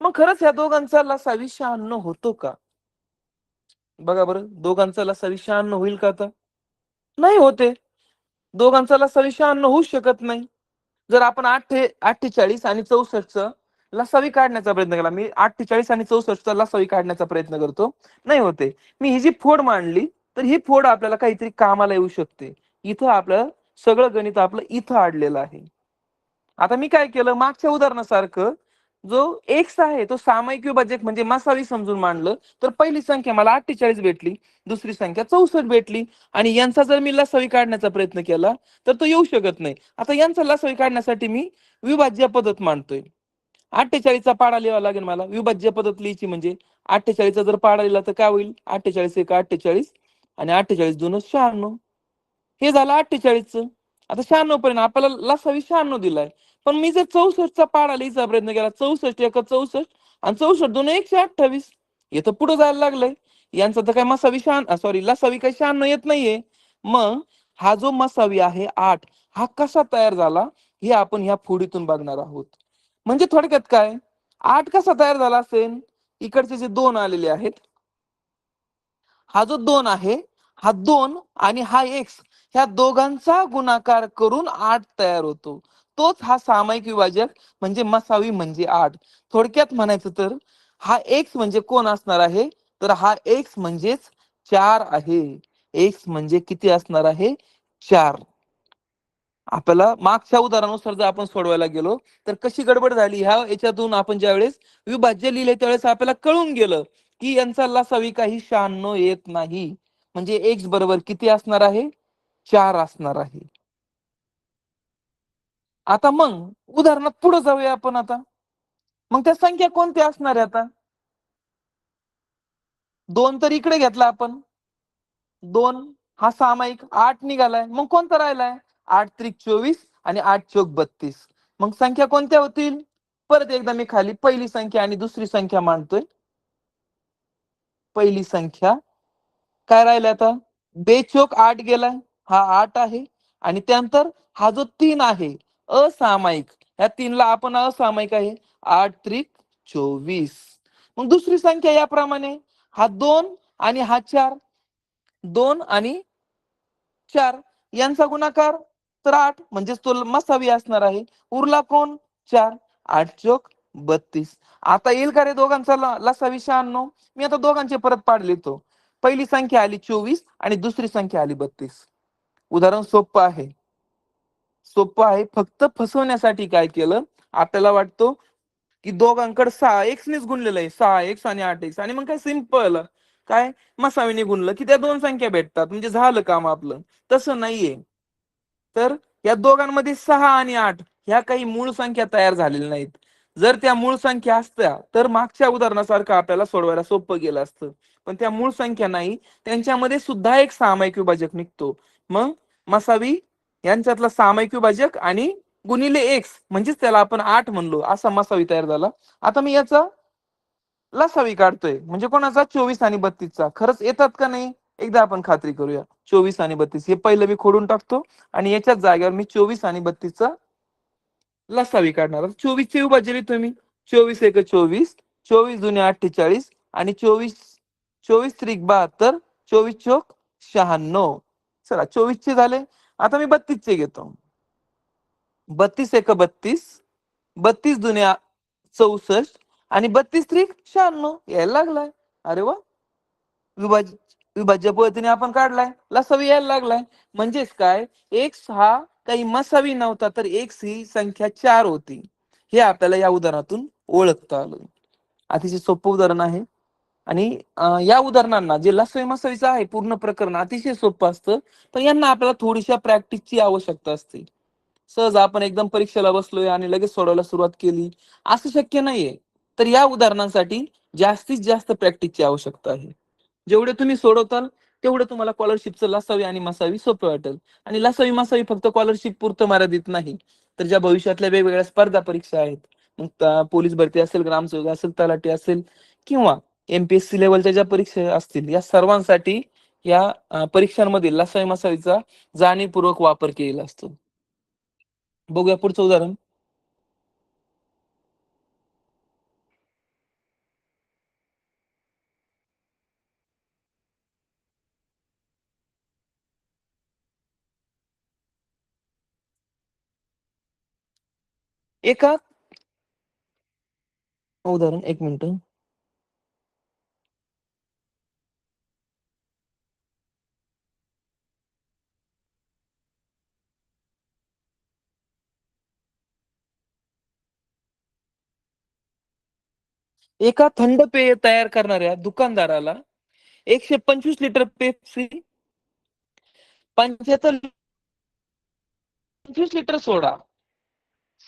मग खरंच या दोघांचा लसावी 96 होतो का? बघा बरं दोघांचा लसावी 96 होईल का आता? नाही होते. दोघांचा लसावी 96 होऊ शकत नाही. जर आपण 48 आणि 64चं लसावी काढण्याचा प्रयत्न केला. मी 48 आणि 64चा लसावी काढण्याचा प्रयत्न करतो. नाही होते. मी ही जी फोड मांडली, तर ही फोड आपल्याला काहीतरी कामाला येऊ शकते. इथं आपलं सगळं गणित आपलं इथं अडलेलं आहे. आता मी काय केलं मागच्या उदाहरणासारखं जो एक्स आहे तो सामायिक विभाजक म्हणजे मसावी समजून मांडलं तर पहिली संख्या मला 48 भेटली, दुसरी संख्या 64 भेटली आणि यांचा जर मी लसावी काढण्याचा प्रयत्न केला तर तो येऊ शकत नाही. आता यांचा लसावी काढण्यासाठी मी विभाज्य पद्धत मांडतोय. 48चा पाडा लिहावा लागेल मला. विभाज्य पद्धत लिहायची म्हणजे 48चा जर पाडा लिहिला तर काय होईल? 48 एक 48 आणि 48 2 96. हे झालं 48चं. आता 96 पर्यंत आपल्याला लसावी 96 दिलाय. पण मी जर 64चा पाढा लिहायचा प्रयत्न केला 64 एक 64 आणि 64 दोन 128. हे तर पुढे जायला लागलंय. यांचा तर काय मसावी सॉरी लसावी काही 96 येत नाहीये. मग हा जो मसावी आहे 8 हा कसा तयार झाला हे आपण ह्या फोडीतून बघणार आहोत. म्हणजे थोडक्यात काय 8 कसा तयार झाला असेल? इकडचे जे 2 आलेले आहेत हा जो 2 आहे हा 2 आणि हा x ह्या दोघांचा गुणाकार करून 8 तयार होतो. तोच हा सामायिक विभाजक म्हणजे मसावी म्हणजे 8. थोडक्यात म्हणायचं तर हा x म्हणजे कोण असणार आहे? तर हा x म्हणजेच 4 आहे. x म्हणजे किती असणार आहे? 4. आपल्याला मागच्या उदाहरणानुसार जर आपण सोडवायला गेलो तर कशी गडबड झाली ह्या याच्यातून आपण ज्यावेळेस विभाज्य लिहिले त्यावेळेस आपल्याला कळून गेलं की यांचा लसावी काही 96 येत नाही. म्हणजे x बरोबर किती असणार आहे? 4 असणार आहे. आता मग उदाहरणात पुढे जाऊया आपण आता. मग त्या संख्या कोणत्या असणार आहे आता? 2 तर इकडे घेतला आपण. 2 हा सामायिक, 8 निघालाय, मग कोणता राहिलाय? 8 त्रिक 24 आणि 8 चोक 32. मग संख्या कोणत्या होतील? परत एकदा मी खाली पहिली संख्या आणि दुसरी संख्या मांडतोय. पहिली संख्या काय राहिलं आता? बेचोक 8 गेलाय, हा 8 आहे. आणि त्यानंतर हा जो 3 आहे असामायिक, या 3 ला आपण असामायिक आहे, 8 त्रिक 24. मग दुसरी संख्या याप्रमाणे, हा 2 आणि हा 4, 2 आणि 4 यांचा गुणाकार तर 8, म्हणजेच तो मसावी असणार आहे. उरला कोण? 4. 8 चोक 32. आता येईल का रे दोघांचा लसावी 96? मी आता दोघांचे परत पाड लिहितो. पहिली संख्या आली 24 आणि दुसरी संख्या आली 32. उदाहरण सोपं आहे. सोपं आहे, फक्त फसवण्यासाठी काय केलं, आपल्याला वाटतो की दोघांकडे 6 एक्स नेच गुणलेलं आहे, 6 एक्स आणि 8 एक्स, आणि मग काय सिंपल, काय मसावीने गुणलं की त्या दोन संख्या भेटतात, म्हणजे झालं काम आपलं. तसं नाहीये. तर या दोघांमध्ये 6 आणि 8 ह्या काही मूळ संख्या तयार झालेल्या नाहीत. जर त्या मूळ संख्या असत्या तर मागच्या उदाहरणासारखं आपल्याला सोडवायला सोपं गेलं असतं. पण त्या मूळ संख्या नाही, त्यांच्यामध्ये सुद्धा एक सामायिक विभाजक निघतो. मग मसावी यांच्यातला सामायिक विभाजक आणि गुणिले एक्स, म्हणजेच त्याला आपण 8 म्हणलो, असा मसावी तयार झाला. आता मी याचा लसावी काढतोय, म्हणजे कोणाचा? 24 आणि 32चा. खरंच येतात का नाही, एकदा आपण खात्री करूया. 24 आणि 32 हे पहिलं मी खोडून टाकतो आणि याच्याच जागेवर मी 24 आणि 32चा लसावी काढणार. 24 चे विभाज्य लिहितोय मी. 24 एक 24, 24 दुने 48 आणि 24 24 त्रिक 72, 24 चोक 96. चला 24 चे झाले. आता मी 32 चे घेतो. 32 एक 32, 32 दुने 64 आणि 32 त्रिक 96 यायला लागलाय. अरे वा, विभाज्य विभाज्य पद्धतीने आपण काढलाय, लसावी यायला लागलाय. म्हणजेच काय, एक्स हा काही मसावी नव्हता, तर एक्स ही संख्या 4 होती. हे आपल्याला या उदाहरणातून ओळखता आलं. अतिशय सोपं उदाहरण आहे. आणि या उदाहरणांना जे लसावी मसावीचं आहे पूर्ण प्रकरण अतिशय सोपं असतं, पण यांना आपल्याला थोडीशा प्रॅक्टिसची आवश्यकता असते. सहज आपण एकदम परीक्षेला बसलोय आणि लगेच सोडवायला सुरुवात केली असं शक्य नाहीये. तर या उदाहरणांसाठी जास्तीत जास्त प्रॅक्टिसची आवश्यकता आहे. जेवढे तुम्ही सोडवताल तेवढं तुम्हाला स्कॉलरशिपचं लसावी आणि मसावी सोपं वाटेल. आणि लसावी मसावी फक्त स्कॉलरशिप पुरतं मर्यादित नाही, तर ज्या भविष्यातल्या वेगवेगळ्या स्पर्धा परीक्षा आहेत, मग पोलीस भरती असेल, ग्रामसेवक असेल, तलाठी असेल, किंवा एमपीएससी लेवलच्या ज्या परीक्षा असतील, या सर्वांसाठी या परीक्षांमध्ये लसावी मसावीचा जाणीवपूर्वक वापर केलेला असतो. बघूया पुढचं उदाहरण. एका उदाहरण, एक मिनिट. एका थंड पेय तयार करणाऱ्या दुकानदाराला 125 लिटर पेप्सी, 25 लिटर सोडा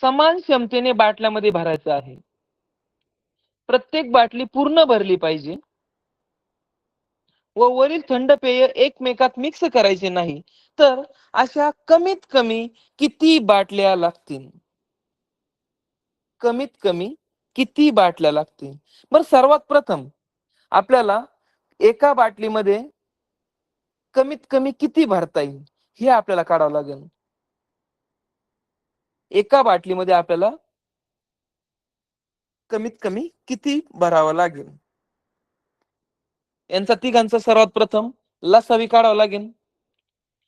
समान क्षमतेने बाटल्यामध्ये भरायचा आहे. प्रत्येक बाटली पूर्ण भरली पाहिजे व वरील थंड पेय एकमेकात मिक्स करायचे नाही. तर अशा कमीत कमी किती बाटल्या लागतील? कमीत कमी किती बाटल्या लागतील? बरं, सर्वात प्रथम आपल्याला एका बाटलीमध्ये कमीत कमी किती भरता येईल हे आपल्याला काढावं लागेल. एका बाटलीमध्ये आपल्याला कमीत कमी किती भरावं लागेल, यांचा तिघांचा सर्वात प्रथम लसावी काढावा लागेल.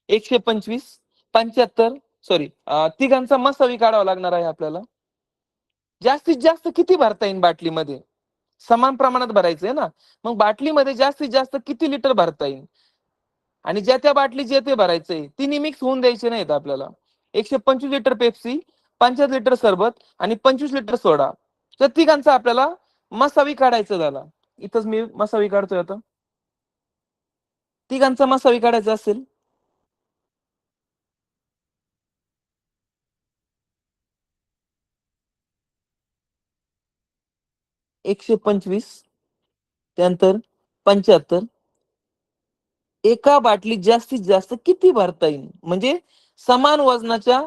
125, 75, सॉरी, तिघांचा मसावी काढावा लागणार आहे आपल्याला. जास्तीत जास्त किती भरता येईल बाटलीमध्ये? समान प्रमाणात भरायचंय ना. मग बाटलीमध्ये जास्तीत जास्त किती लिटर भरता येईल, आणि ज्या त्या बाटली जे ते भरायचंय तिन्ही मिक्स होऊन द्यायचे नाहीत आपल्याला. 125 लिटर पेप्सी, 75 लिटर सरबत आणि 25 लिटर सोडा, तर तिघांचा आपल्याला मसावी काढायचं झाला. इथंच मी मसावी काढतोय आता. तिघांचा मसावी काढायचा असेल, 125, त्यानंतर 75, एका बाटलीत जास्तीत जास्त किती भरता येईल, म्हणजे समान वजनाच्या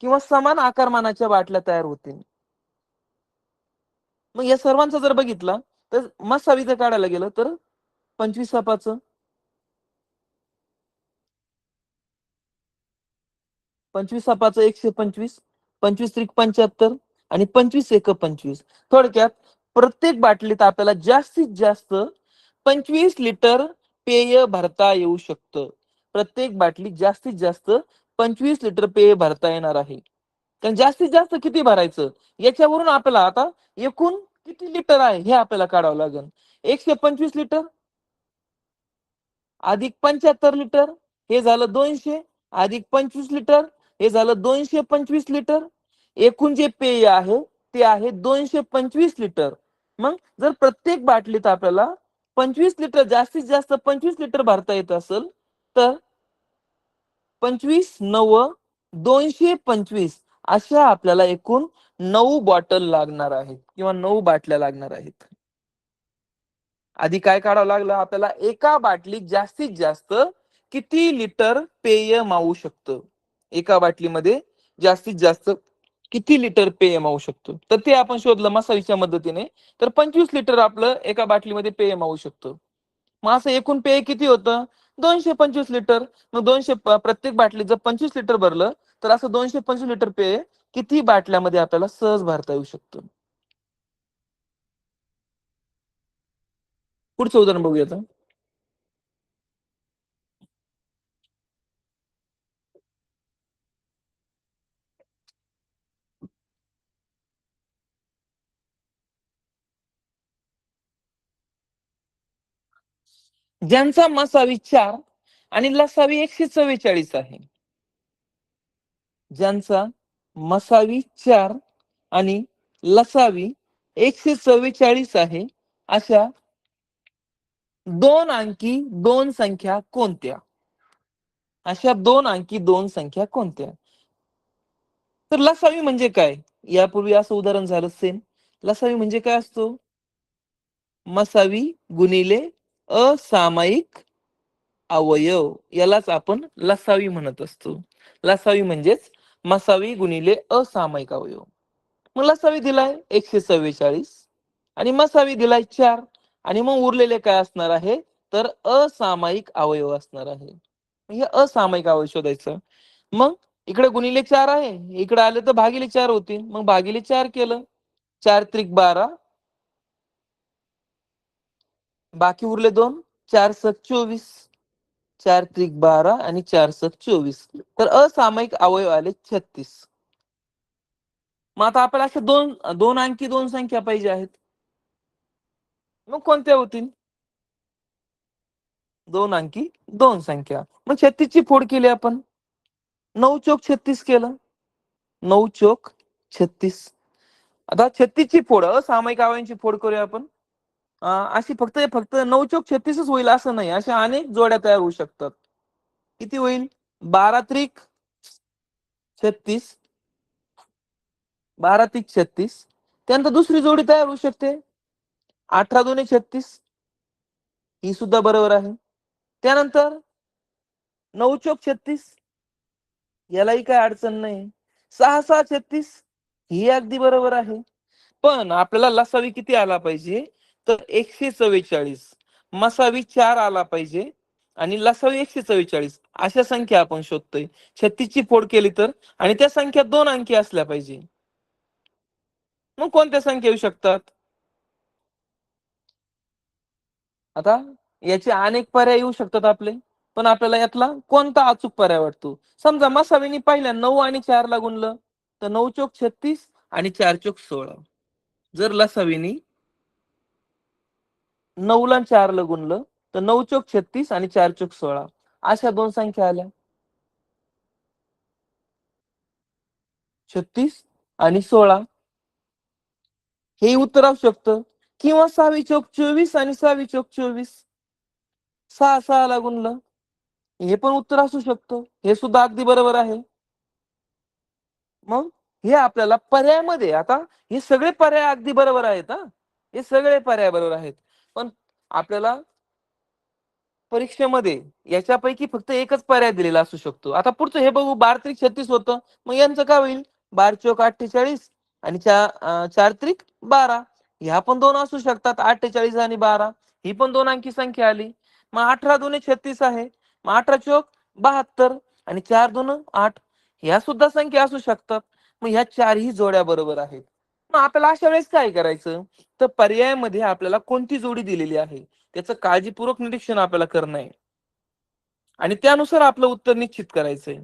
किंवा समान आकारमानाच्या बाटल्या तयार होतील. मग या सर्वांचा जर बघितला तर मसावी जर काढायला गेलं तर 25 सापाचं, 25 सापाचं 125, 25 त्रिक 75 आणि 25 एक 25. थोडक्यात प्रत्येक बाटलीत आपल्याला जास्तीत जास्त 25 लिटर पेय भरता येऊ शकतं. प्रत्येक बाटलीत जास्तीत जास्त 25 लिटर पेय भरता येणार आहे. कारण जास्तीत जास्त किती भरायचं याच्यावरून आपल्याला आता एकूण किती लिटर आहे हे आपल्याला काढावं लागेल. 125 लिटर अधिक 75 लिटर हे झालं 200, अधिक 25 लिटर हे झालं 225 लिटर. एकूण जे पेय आहे ते आहे 225 लिटर. मग जर प्रत्येक बाटलीत आपल्याला 25 लिटर जास्तीत जास्त 25 लिटर भरता येत असेल तर 25 9 225 अशा आपल्याला एकूण 9 बॉटल लागणार आहेत किंवा 9 बाटल्या लागणार आहेत. आधी काय काढावं लागलं आपल्याला, एका बाटलीत जास्तीत जास्त किती लिटर पेय मावू शकतं, एका बाटलीमध्ये जास्तीत जास्त किती लिटर पेय मावू शकतो, तर ते आपण शोधलं मसाईच्या मदतीने. तर 25 लिटर आपलं एका बाटलीमध्ये पेय मावू शकतं. मग असं एकूण पेय किती होतं, 225 लिटर. मग प्रत्येक बाटलीत जर 25 लिटर भरलं तर असं 225 लिटर पेय किती बाटल्यामध्ये आपल्याला सहज भरता येऊ शकतं. पुढचं उदाहरण बघूया आता. ज्यांचा मसावी 4 आणि लसावी 144 आहे. ज्यांचा मसावी 4 आणि लसावी 144 आहे अशा 2 अंकी 2 संख्या कोणत्या? अशा 2 अंकी 2 संख्या कोणत्या? तर लसावी म्हणजे काय? यापूर्वी असं उदाहरण झालं सेम. लसावी म्हणजे काय असतो? मसावी गुणिले असामायिक अवयव यालाच आपण लसावी म्हणत असतो. लसावी म्हणजेच मसावी गुणिले असामायिक अवयव. मग लसावी दिलाय 144 आणि मसावी दिलाय 4 आणि मग उरलेले काय असणार आहे, तर असामायिक अवयव असणार आहे. हे असामायिक अवयव शोधायचं. मग इकडे गुणिले 4 आहे, इकडे आले तर भागिले 4 होतील. मग भागिले 4 केलं, 4 त्रिक 12, बाकी उरले 2, 4 सक 24, 4 त्रिक 12 आणि 4 सक 24. तर असामायिक अवयव आले 36. मग आता आपल्याला अशा दोन दोन अंकी 2 संख्या पाहिजे आहेत. मग कोणत्या होतील? 2 अंकी 2 संख्या. मग 36 ची फोड केली आपण, 9 चोक 36 केलं, 9 चोक 36. आता 36 ची फोड असामायिक अवयवांची फोड करूया आपण. अशी फक्त फक्त 9 चोक 36च होईल असं नाही, अशा अनेक जोड्या तयार होऊ शकतात. किती होईल? 12 त्रिक 36, 12 त्रिक 36. त्यानंतर दुसरी जोडी तयार होऊ शकते, 18 दुणे 36, ही सुद्धा बरोबर आहे. त्यानंतर 9 चोक 36, यालाही काय अडचण नाही. 6 6 36, ही अगदी बरोबर आहे. पण आपल्याला लसावी किती आला पाहिजे, तर 144. मसावी 4 आला पाहिजे आणि लसावी 144. अशा संख्या आपण शोधतोय. 36 ची फोड केली तर, आणि त्या संख्या 2 अंकी असल्या पाहिजे. मग कोणत्या संख्या येऊ शकतात? आता याचे अनेक पर्याय येऊ शकतात आपले, पण आपल्याला यातला कोणता अचूक पर्याय वाटतो? समजा मसावीनी पहिल्या 9 आणि 4 ला गुणलं तर 9 चोक 36 आणि 4 चोक 16. जर लसावीनी 9 ला 4 ला गुणलं तर 9 चोक 36 आणि 4 चोक 16 अशा 2 संख्या आल्या. 36 आणि 16 हे उत्तर असू शकतं, किंवा 6 चोक 24 आणि 6 चोक 24, 6 6 ला गुणलं, हे पण उत्तर असू शकतं. हे सुद्धा अगदी बरोबर आहे. मग हे आपल्याला पर्यायामध्ये, आता हे सगळे पर्याय अगदी बरोबर आहेत. हे सगळे पर्याय बरोबर आहेत, पण आपल्याला परीक्षेमध्ये याच्यापैकी फक्त एकच पर्याय दिलेला असू शकतो. आता पुढचं हे बघू, 12 त्रिक 36 होतं. मग यांचं काय होईल? 12 चौक 48 आणि 4 त्रिक 12. ह्या पण दोन असू शकतात, 48 आणि 12. ही पण दोन अंकी संख्या आली. मग 18 दुणे 36 आहे. मग 18 चौक 72 आणि 4 2 8. ह्या सुद्धा संख्या असू शकतात. मग ह्या चारही जोड्या बरोबर आहेत. मग आपल्याला अशा वेळेस काय करायचं? तर पर्यायामध्ये आपल्याला कोणती जोडी दिलेली आहे त्याचं काळजीपूर्वक निरीक्षण आपल्याला करणं आहे आणि त्यानुसार आपलं उत्तर निश्चित करायचंय.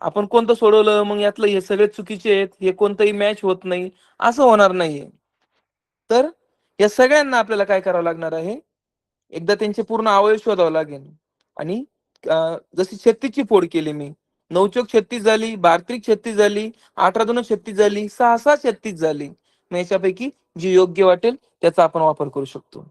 आपण कोणतं सोडवलं मग यातलं हे सगळे चुकीचे आहेत, हे कोणतंही मॅच होत नाही, असं होणार नाहीये. तर या सगळ्यांना आपल्याला काय करावं लागणार आहे? एकदा त्यांचे पूर्ण अवयव शोधावं लागेल आणि जशी 36 ची फोड केली मी, 9 चौक 36 झाली, 12 त्रिक 36 झाली, 18 2 36 झाली, 6 6 36 झाली. मग याच्यापैकी जी योग्य वाटेल त्याचा आपण वापर करू शकतो.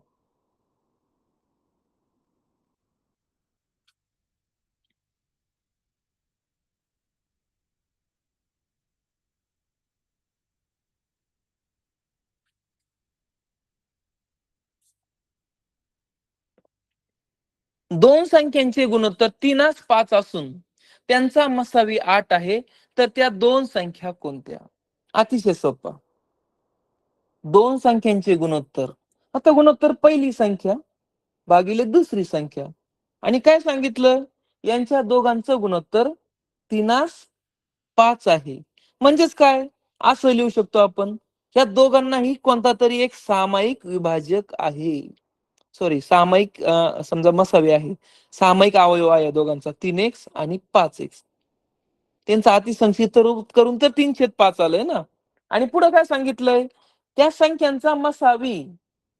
2 संख्यांचे गुणोत्तर 3 5 असून त्यांचा मसावी 8 आहे, तर त्या दोन संख्या कोणत्या? अतिशय सोपा. 2 संख्यांचे गुणोत्तर. आता गुणोत्तर पहिली संख्या भागिले दुसरी संख्या. आणि काय सांगितलं? यांच्या दोघांचं गुणोत्तर 3 5 आहे. म्हणजेच काय? असं लिहू शकतो आपण. या दोघांनाही कोणता तरी एक सामायिक विभाजक आहे. सॉरी, सामायिक समजा मसावी आहे. सामायिक अवयव आहे या दोघांचा 3x आणि 5x. त्यांचा अतिसंक्षिप्त रूप करून तर 3/5 आलंय ना. आणि पुढे काय सांगितलंय? त्या संख्यांचा मसावी.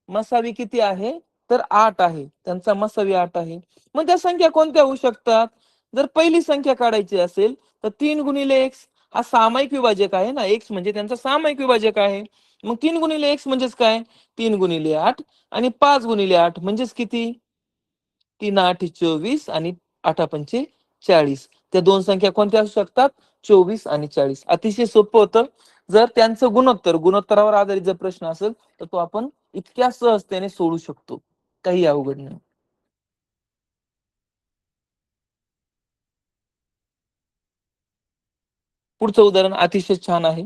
मसावी किती आहे? तर 8 आहे. त्यांचा मसावी 8 आहे. मग त्या संख्या कोणत्या होऊ शकतात? जर पहिली संख्या काढायची असेल तर 3 गुणिले x हा सामायिक विभाजक आहे ना. x म्हणजे त्यांचा सामायिक विभाजक आहे. मग 3 गुणिले x म्हणजेच काय? 3 गुणिले 8 आणि 5 गुणिले 8 म्हणजेच किती? 3 8 24 आणि 8 पंचे 40. त्या दोन संख्या कोणत्या असू शकतात? 24 आणि 40. अतिशय सोपं होतं. जर त्यांचं गुणोत्तरावर आधारित जर प्रश्न असेल तर तो आपण इतक्या सहजतेने सोडू शकतो. काही अवघड नाही. पुढचं उदाहरण अतिशय छान आहे.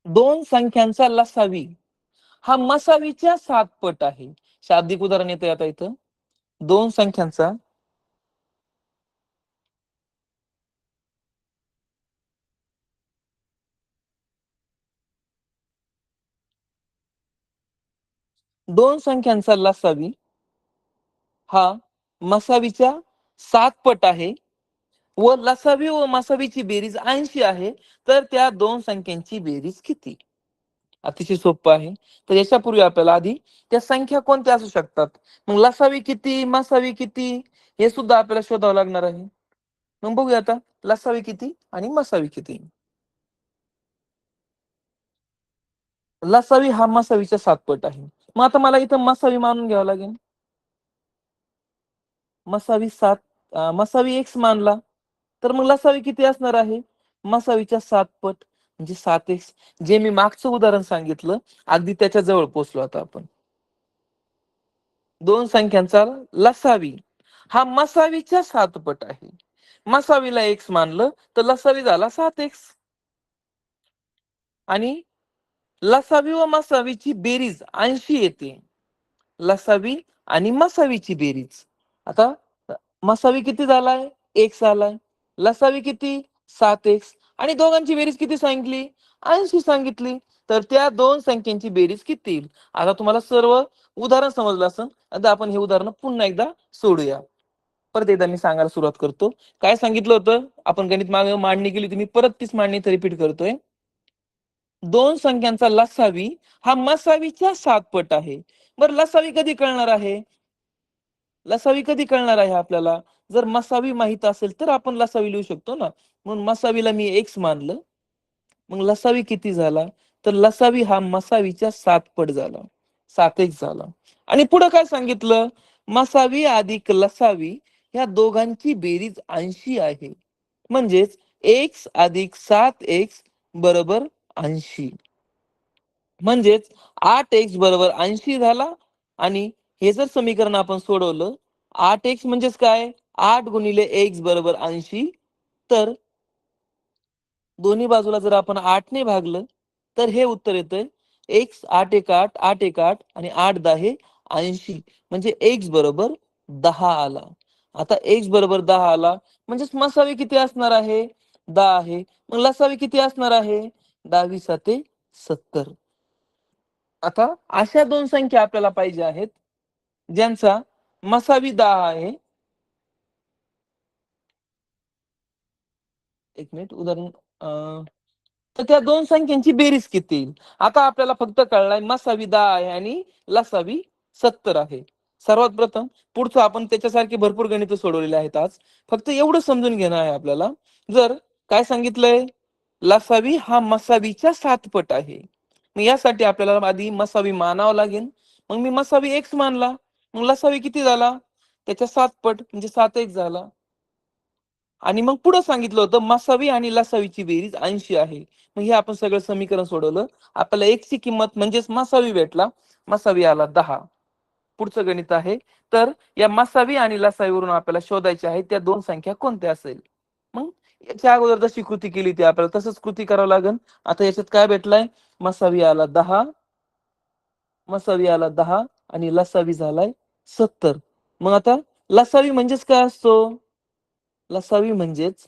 2 संख्यांचा लसावी हा मसावीच्या 7 पट आहे. शाब्दिक उदाहरण येतंय आता इथं. 2 संख्यांचा 2 संख्यांचा लसावी हा मसावीच्या 7 पट आहे व लसावी व मसावीची बेरीज 80 आहे, तर त्या दोन संख्यांची बेरीज किती? अतिशय सोपं आहे. तर याच्यापूर्वी आपल्याला आधी त्या संख्या कोणत्या असू शकतात, मग लसावी किती, मसावी किती, हे सुद्धा आपल्याला शोधावं लागणार आहे. मग बघूया आता लसावी किती आणि मसावी किती. लसावी हा मसावीच्या 7 पट आहे. मग आता मला इथं मसावी मानून घ्यावं लागेल. मसावी 7, मसावी x मानला तर मग लसावी किती असणार आहे? मसावीच्या 7 पट म्हणजे 7x. जे मी मागचं उदाहरण सांगितलं अगदी त्याच्या जवळ पोहोचलो आता आपण. 2 संख्यांचा लसावी हा मसावीच्या 7 पट आहे. मसावीला x मानलं तर लसावी झाला 7x. आणि लसावी व मसावीची बेरीज 80 येते. लसावी आणि मसावीची बेरीज. आता मसावी किती झालाय? x आलाय. लसावी किती? 7x. आणि दोघांची बेरीज किती सांगितली? 80 सांगितली. तर त्या दोन संख्यांची बेरीज किती येईल? आता तुम्हाला सर्व उदाहरण समजलं असेल. आता आपण हे उदाहरण पुन्हा एकदा सोडूया. परत एकदा मी सांगायला सुरुवात करतो. काय सांगितलं होतं? आपण गणित मागे मांडणी केली होती. मी परत तीच मांडणी इथे रिपीट करतोय. 2 संख्यांचा लसावी हा मसावीच्या 7 पट आहे. बरं, लसावी कधी कळणार आहे? लसावी कधी कळणार आहे आपल्याला? जर मसावी माहित असेल तर आपण लसावी लिहू शकतो ना. म्हणून मसावीला मी x मानलं. मग लसावी किती झाला? तर लसावी हा मसावीच्या 7 पट झाला. 7x झाला. आणि पुढे काय सांगितलं? मसावी अधिक लसावी या दोघांची बेरीज 80 आहे. म्हणजेच x अधिक 7x बरोबर 80. म्हणजेच 8x बरोबर 80 झाला. आणि हे जर समीकरण आपण सोडवलं, 8x म्हणजेच काय, 8 गुणिले x बरोबर 80. तर दोन्ही बाजूला जर आपण 8 ने भागलं तर हे उत्तर येतंय x 8 एक 8, 8 एक 8 आणि 8 10 हे 80. म्हणजे x बरोबर 10 आला. आता x बरोबर 10 आला म्हणजेच मसावी किती असणार आहे, 10 आहे. मग लसावी किती असणार आहे, 10 साते 70. आता अशा दोन संख्या आपल्याला पाहिजे आहेत ज्यांचा मसावी 10 आहे. एक मिनिट, उदाहरण तर त्या दोन संख्यांची बेरीज किती येईल. आता आपल्याला फक्त कळलाय मसावी 10 आहे आणि लसावी 70 आहे. सर्वात प्रथम पुढचं आपण त्याच्यासारखे भरपूर गणित सोडवलेले आहेत आज. फक्त एवढं समजून घेणं आहे आपल्याला. जर काय सांगितलंय, लसावी हा मसावीच्या 7 पट आहे. मग यासाठी आपल्याला आधी मसावी मानावं लागेल. मग मी मसावी x मानला, मग लसावी किती झाला, त्याच्या 7 पट म्हणजे 7x झाला. आणि मग पुढे सांगितलं होतं मसावी आणि लसावीची बेरीज 80 आहे. मग हे आपण सगळं समीकरण सोडवलं, आपल्याला x ची किंमत म्हणजेच मसावी भेटला. मसावी आला 10. पुढचं गणित आहे. तर या मसावी आणि लसावीवरून आपल्याला शोधायचे आहे त्या दोन संख्या कोणत्या असेल. मग याच्या अगोदर जशी कृती केली ती आपल्याला तसंच कृती करावं लागेल. आता याच्यात काय भेटलाय, मसावी आला 10, मसावी आला 10 आणि लसावी झालाय 70. मग आता लसावी म्हणजेच काय असतो, लसावी म्हणजेच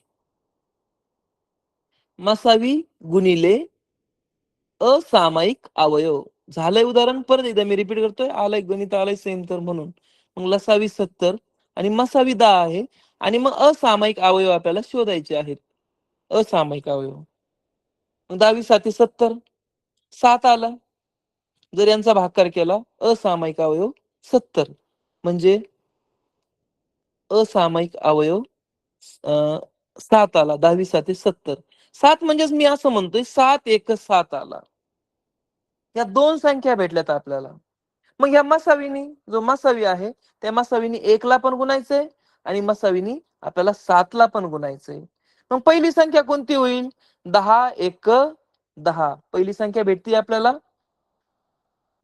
मसावी गुणिले असामायिक अवयव. झालंय उदाहरण, परत एकदा मी रिपीट करतोय, आलंय गणित आलंय सेम तर म्हणून. मग लसावी 70 आणि मसावी 10 आहे. आणि मग असामायिक अवयव आपल्याला शोधायचे आहेत. असामायिक अवयव, मग 10 साते 70, 7 आला. जर यांचा भागाकार केला, असामायिक अवयव 70 म्हणजे असामायिक अवयव 7 आला. 10 साते 70. 7 म्हणजेच मी असं म्हणतोय 7 एक 7 आला. या दोन संख्या भेटल्यात आपल्याला. मग या मसावीनी, जो मसावी आहे त्या मसावीनी 1 ला पण गुणायचंय आणि मसावीनी आपल्याला 7 ला पण गुणायचंय. मग पहिली संख्या कोणती होईल, 10 एक 10. पहिली संख्या भेटती आपल्याला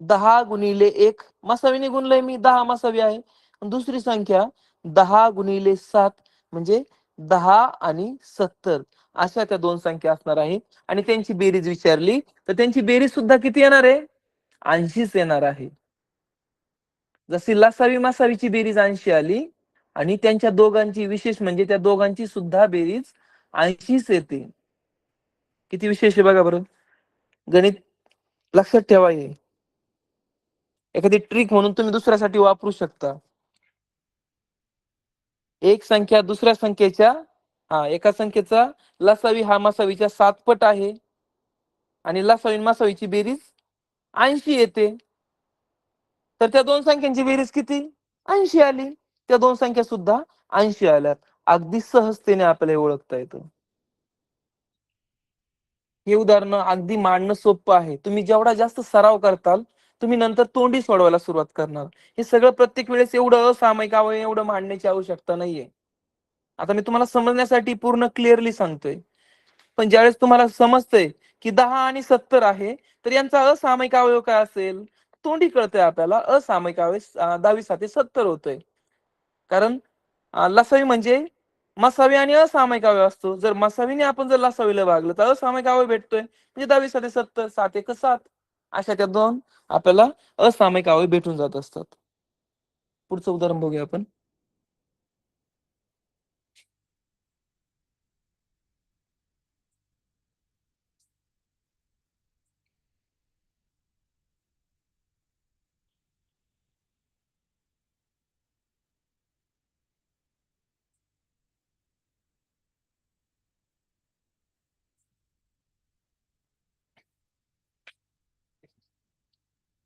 10 गुणिले 1, मसावीने गुणलंय मी, 10 मसावी आहे. दुसरी संख्या 10 गुणिले 7 म्हणजे 10 आणि 70. अशा त्या दोन संख्या असणार आहे. आणि त्यांची बेरीज विचारली तर त्यांची बेरीज सुद्धा किती येणार आहे, 80च येणार आहे. जशी लसावी मसावीची बेरीज 80 आली आणि त्यांच्या दोघांची विशेष म्हणजे त्या दोघांची सुद्धा बेरीज 80च येते. किती विशेष आहे बघा बरं. गणित लक्षात ठेवा, हे एखादी ट्रिक म्हणून तुम्ही दुसऱ्यासाठी वापरू शकता. एक संख्या दुसऱ्या संख्येच्या, एका संख्येचा लसावी हा मसावीच्या 7 पट आहे आणि लसावी मसावीची बेरीज 80 येते. तर त्या दोन संख्यांची बेरीज किती, 80 आली. त्या दोन संख्या सुद्धा 80 आल्यात. अगदी सहजतेने आपल्याला ओळखता येतं. हे उदाहरण अगदी मांडणं सोपं आहे. तुम्ही जेवढा जास्त सराव करताल, तुम्ही नंतर तोंडी सोडवायला सुरुवात करणार. हे सगळं प्रत्येक वेळेस एवढं असामायिक अवयव एवढं मांडण्याची आवश्यकता नाहीये. आता मी तुम्हाला समजण्यासाठी पूर्ण क्लिअरली सांगतोय. पण ज्यावेळेस तुम्हाला समजतंय की 10 आणि 70 आहे, तर यांचा असामायिक अवयव काय असेल, तोंडी कळतंय आपल्याला. असामायिक अवयव 10 साते 70 होतोय. कारण लसावी म्हणजे मसावी आणि असामायिक अवयव असतो. जर मसावीने आपण जर लसावीला भागलं तर असामायिक अवयव भेटतोय. म्हणजे 10 साते 70, 7 एक 7. अशा त्या दोन आपल्याला असामायिक अवयव भेटून जात असतात. पुढचं उदाहरण बघूया आपण.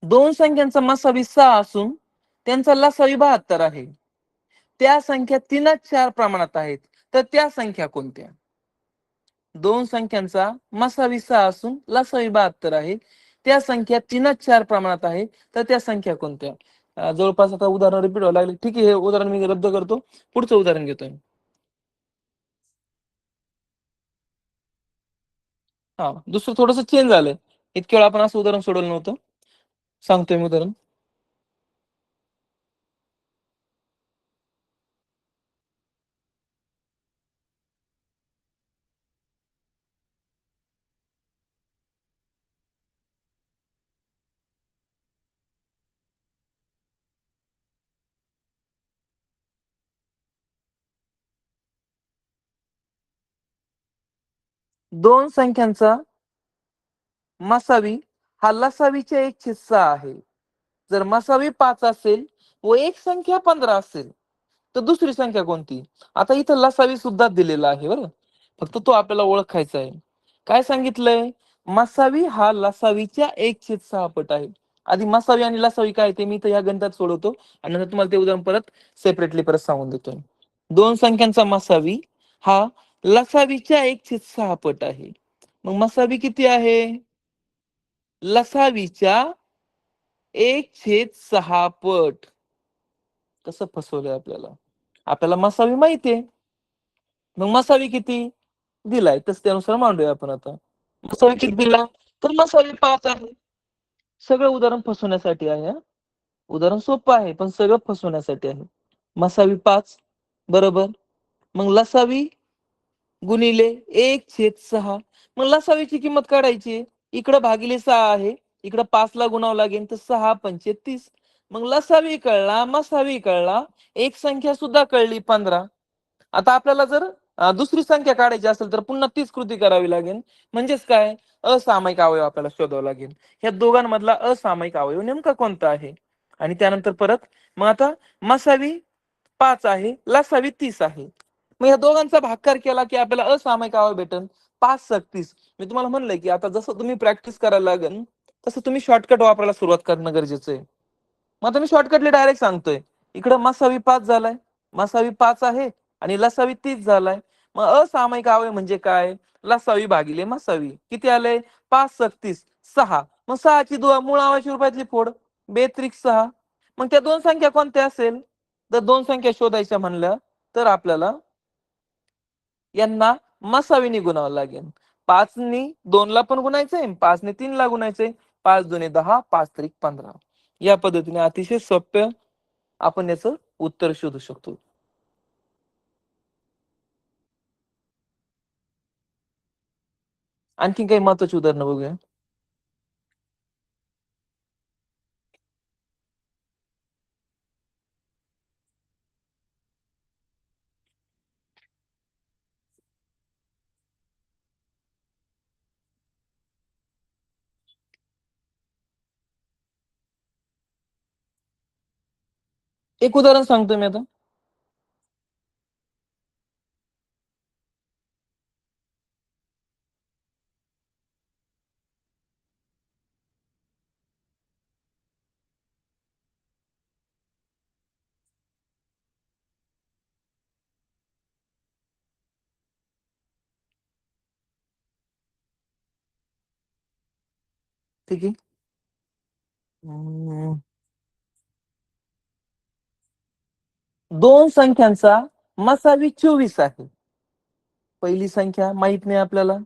दोन संख्यांचा मसावी 6 असून त्यांचा लसावी 72 आहे. त्या संख्या 3-4 प्रमाणात आहेत. तर त्या संख्या कोणत्या. दोन संख्यांचा मसावी 6 असून लसावी 72 आहे. त्या संख्या 3-4 प्रमाणात आहेत. तर त्या संख्या कोणत्या. जवळपास आता उदाहरण रिपीट व्हायला लागले. ठीक आहे, हे उदाहरण मी रद्द करतो. पुढचं उदाहरण घेतोय. दुसरं थोडंसं चेंज झालंय. इतक्या वेळा आपण असं उदाहरण सोडवलं नव्हतं. सांगतोय मी उदाहरण. 2 संख्यांचा मसावी हा लसावीच्या 1/6 आहे. जर मसावी 5 असेल व एक संख्या 15 असेल, तर दुसरी संख्या कोणती? आता इथं लसावी सुद्धा दिलेला आहे बरं. फक्त तो आपल्याला ओळखायचा आहे. काय सांगितलंय? मसावी हा लसावीच्या 1/6 पट आहे. आधी मसावी आणि लसावी काय ते मी इथं या गणितात सोडवतो आणि नंतर तुम्हाला ते उदाहरण परत सेपरेटली परत सांगून देतोय. 2 संख्यांचा मसावी हा लसावीच्या 1/6 पट आहे. मग मसावी किती आहे? लसावीच्या 1/6 पट. कसं फसवलंय आपल्याला? आपल्याला मसावी माहितीये. मग मसावी किती? दिलाय. तस त्यानुसार मांडूया आपण आता. मसावी किती दिला? तर मसावी 5 आहे. सगळं उदाहरण फसवण्यासाठी आहे हा. उदाहरण सोपं आहे, पण सगळं फसवण्यासाठी आहे. मसावी 5 बरोबर. मग लसावी गुणिले 1/6. मग लसावीची किंमत काढायची. इकडं भागिले 6 आहे. इकडं 5 ला गुणावं लागेल तर 6 पंचे 30. मग लसावी कळला, मसावी कळला, एक संख्या सुद्धा कळली 15. आता आपल्याला जर दुसरी संख्या काढायची असेल तर पुन्हा तीच कृती करावी लागेल. म्हणजेच काय? असामायिक अवयव आपल्याला शोधावा लागेल. ह्या दोघांमधला असामायिक अवयव नेमका कोणता आहे? आणि त्यानंतर परत मग आता मसावी 5 आहे, लसावी 30 आहे. मग या दोघांचा भागाकार केला की आपल्याला असामायिक अवयव भेटेल 5 × 30. मी तुम्हाला म्हणलंय की आता जसं तुम्ही प्रॅक्टिस करायला लागेल तसं तुम्ही शॉर्टकट वापरायला सुरुवात करणं गरजेचं आहे. मग आता मी शॉर्टकटली डायरेक्ट सांगतोय. इकडं मसावी 5 झालाय, मसावी 5 आहे आणि लसावी 30 झालाय. मग असामायिक अवयव म्हणजे काय? लसावी भागिले मसावी. किती आले? 5 × 30 6. मग 6 ची मुळावाची रुपयातली फोड 2 × 6. मग त्या दोन संख्या कोणत्या असेल? तर दोन संख्या शोधायच्या म्हणल्या तर आपल्याला यांना मसावीने गुणावं लागेल. 5 नी 2 ला पण गुणायचंय, 5 ने 3 ला गुणायचंय. 5 दुणे 10, 5 त्रिक 15. या पद्धतीने अतिशय सोप्या आपण याचं उत्तर शोधू शकतो. आणखी काही महत्वाची उदाहरणं बघूया. एक उदाहरण सांगतो मी आता. ठीक आहे. दोन संख्यांचा मसावी 24 आहे. पहिली संख्या माहित नाही आपल्याला,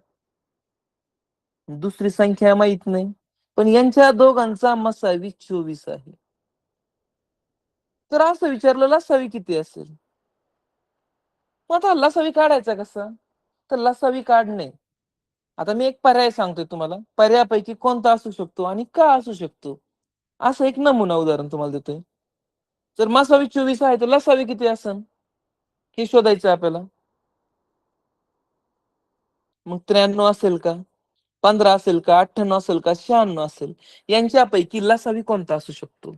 दुसरी संख्या माहित नाही, पण यांच्या दोघांचा मसावी 24 आहे. तर असं विचारलं लसावी किती असेल? मग आता लसावी काढायचा कसा? तर लसावी काढणे. आता मी एक पर्याय सांगतोय तुम्हाला. पर्यायापैकी कोणता असू शकतो आणि का असू शकतो? असं एक नमुना उदाहरण तुम्हाला देतोय. जर मसावी 24 आहे तर लसावी किती असेल? हे शोधायचं आपल्याला. मग 93 असेल का? 15 असेल का? 98 असेल का? 96 असेल? यांच्यापैकी लसावी कोणता असू शकतो?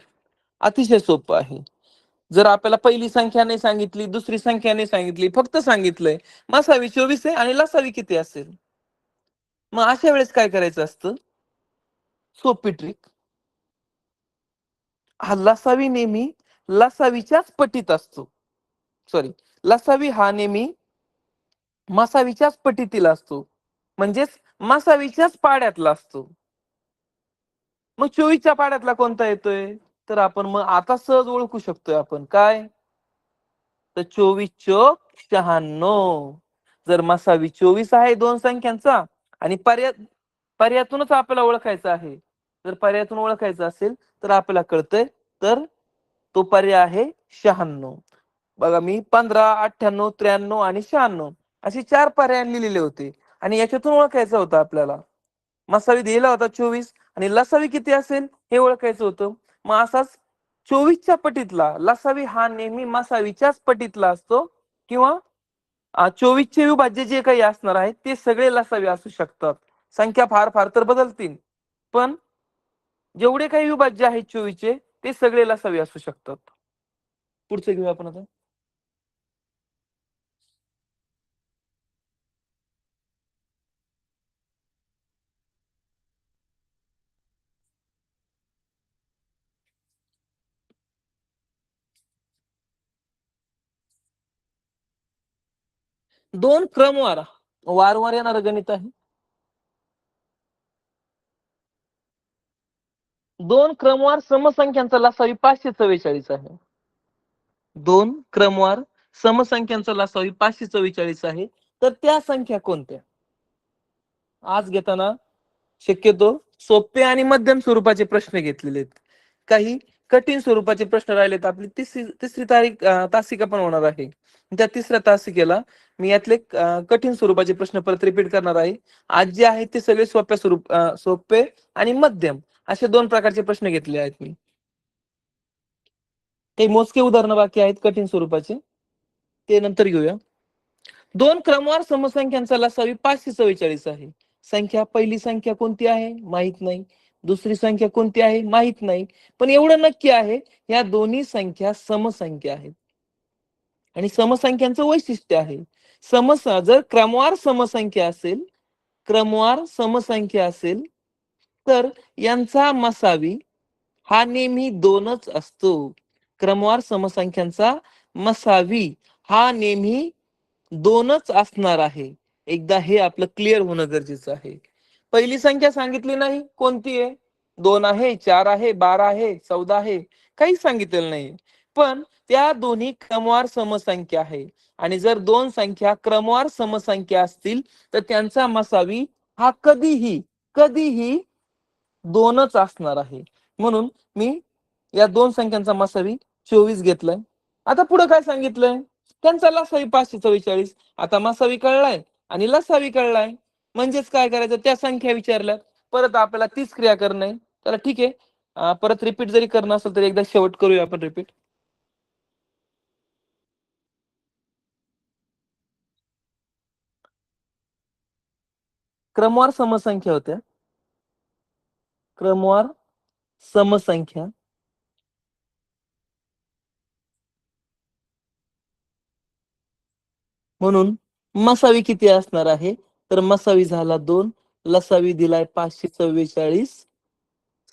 अतिशय सोपं आहे. जर आपल्याला पहिली संख्या नाही सांगितली, दुसरी संख्या नाही सांगितली, फक्त सांगितलंय मसावी 24 आहे आणि लसावी किती असेल? मग अशा वेळेस काय करायचं असतं? सोपी ट्रिक. हा लसावी नेहमी लसावीच्याच पटीत असतो. सॉरी, लसावी हा नेहमी मसावीच्याच पटीतील असतो. म्हणजेच मसावीच्याच पाड्यातला असतो. मग 24च्या पाड्यातला कोणता येतोय? तर आपण मग आता सहज ओळखू शकतोय आपण काय? तर 24 चोक 96. जर मसावी 24 आहे दोन संख्यांचा आणि पर्याय पर्यायातूनच आपल्याला ओळखायचं आहे. जर पर्यायातून ओळखायचं असेल तर आपल्याला कळतंय, तर तो पर्याय आहे 96. बघा, मी 15, 98, 93 आणि 96 असे 4 पर्याय लिहिलेले होते आणि याच्यातून ओळखायचं होतं आपल्याला. मसावी दिला होता 24 आणि लसावी किती असेल हे ओळखायचं होतं. मग असाच 24च्या पटीतला लसावी हा नेहमी मसावीच्याच पटीतला असतो, किंवा 24चे विभाज्य जे काही असणार आहेत ते सगळे लसावी असू शकतात. संख्या फार फार तर बदलतील, पण जेवढे काही विभाज्य आहेत 24चे ते सगळे लसावी असू शकतात. पुढचं घेऊया आपण आता. 2 क्रमवार वारंवार येणारं गणित आहे. 2 क्रमवार समसंख्यांचा लसावी 544 आहे. 2 क्रमवार समसंख्यांचा लसावी 544 आहे. तर त्या संख्या कोणत्या? आज घेताना शक्यतो सोपे आणि मध्यम स्वरूपाचे प्रश्न घेतलेले आहेत. काही कठीण स्वरूपाचे प्रश्न राहिलेत. आपली तिसरी तिसरी तासिका पण होणार आहे. त्या तिसऱ्या तासिकेला मी यातले कठीण स्वरूपाचे प्रश्न परत रिपीट करणार आहे. आज जे आहेत ते सगळे सोपे आणि मध्यम असे 2 प्रकारचे प्रश्न घेतले आहेत मी. काही मोजके उदाहरणं बाकी आहेत कठीण स्वरूपाचे, ते नंतर घेऊया. 2 क्रमवार समसंख्यांचा लसावी 544 आहे. पहिली संख्या कोणती आहे माहित नाही, दुसरी संख्या कोणती आहे माहित नाही, पण एवढं नक्की आहे या दोन्ही संख्या समसंख्या आहेत. आणि समसंख्यांचं वैशिष्ट्य आहे, जर क्रमवार समसंख्या असेल तर यांचा मसावी हा नेहमी 2च असतो. क्रमवार समसंख्यांचा मसावी हा नेहमी 2च असणार आहे. एकदा हे आपलं क्लिअर होणं गरजेचं आहे. पहिली संख्या सांगितली नाही कोणती आहे, 2 आहे, 4 आहे, 12 आहे, 14 आहे, काही सांगितलेलं नाही. पण त्या दोन्ही क्रमवार समसंख्या आहे आणि जर 2 संख्या क्रमवार समसंख्या असतील तर त्यांचा मसावी हा कधीही 2च असणार आहे. म्हणून मी या 2 संख्यांचा मसावी 24 घेतलाय. आता पुढे काय सांगितलंय, त्यांचा लसावी 544. आता मसावी कळलाय आणि लसावी कळलाय, म्हणजेच काय करायचं, त्या संख्या विचारल्या परत आपल्याला तीच क्रिया करणं आहे. तर ठीक आहे, परत रिपीट जरी करणं असेल तर एकदा शेवट करूया आपण रिपीट. क्रमवार समसंख्या होत्या, क्रमवार समसंख्या म्हणून मसावी किती असणार आहे, तर मसावी झाला 2, लसावी दिलाय 544.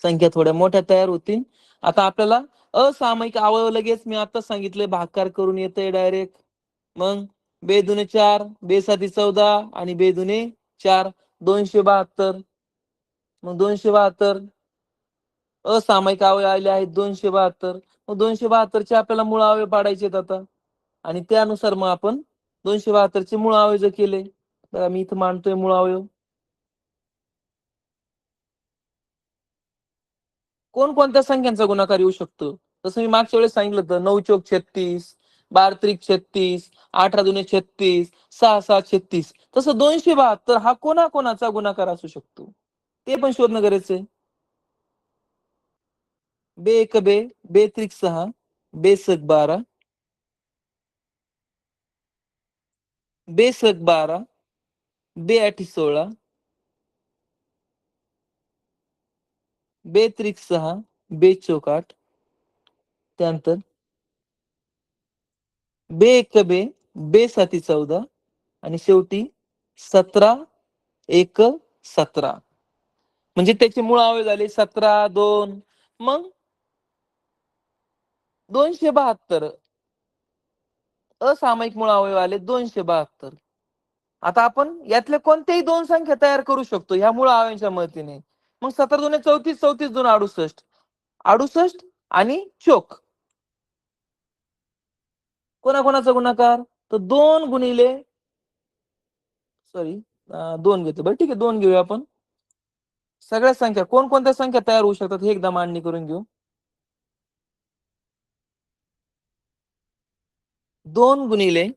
संख्या थोड्या मोठ्या तयार होतील. आता आपल्याला असामायिक अवयव लगेच मी आता सांगितले भागाकार करून येतंय डायरेक्ट. मग बेदुने 4, बेसाती 14 आणि बेदुने 4, 272. मग 272 असामायिक अवयव आले आहेत 272. मग 272 चे आपल्याला मूळ अवयव पाडायचे आहेत आता, आणि त्यानुसार मग आपण 272 चे मूळ अवयव जर केले, तर मी इथं मांडतोय मूळ अवयव. कोणत्या संख्यांचा गुणाकार येऊ शकतो, जसं मी मागच्या वेळेस सांगितलं होतं, 9 चोक 36, 12 त्रिक 36, 18 दुने 36, 6 6 36. तसं 272 हा कोणाचा गुणाकार असू शकतो ते पण शोधणं गरजेचं आहे. बे एक बे, बे त्रिक 6, बेसक 12, बेसक 12, बे आठी 16, बे त्रिक 6, बे चौक 8. त्यानंतर बे एक बे, बे साती 14 आणि शेवटी 17 एक 17. म्हणजे त्याचे मूळ अवयव झाले 17, 2. मग 272 असामायिक मूळ अवयव आले 272. आता आपण यातल्या कोणत्याही 2 संख्या तयार करू शकतो ह्या मूळ अवयवांच्या मदतीने. मग 17 दुने 34, 34 दुने 68, 68 आणि चोक कोणाचा गुणाकार, तर 2 गुणिले, सॉरी 2 घेतो बरं, ठीक आहे 2 घेऊया आपण. सगळ्या संख्या कोणकोणत्या संख्या तयार होऊ शकतात हे एकदा मांडणी करून घेऊ. 2 गुणिले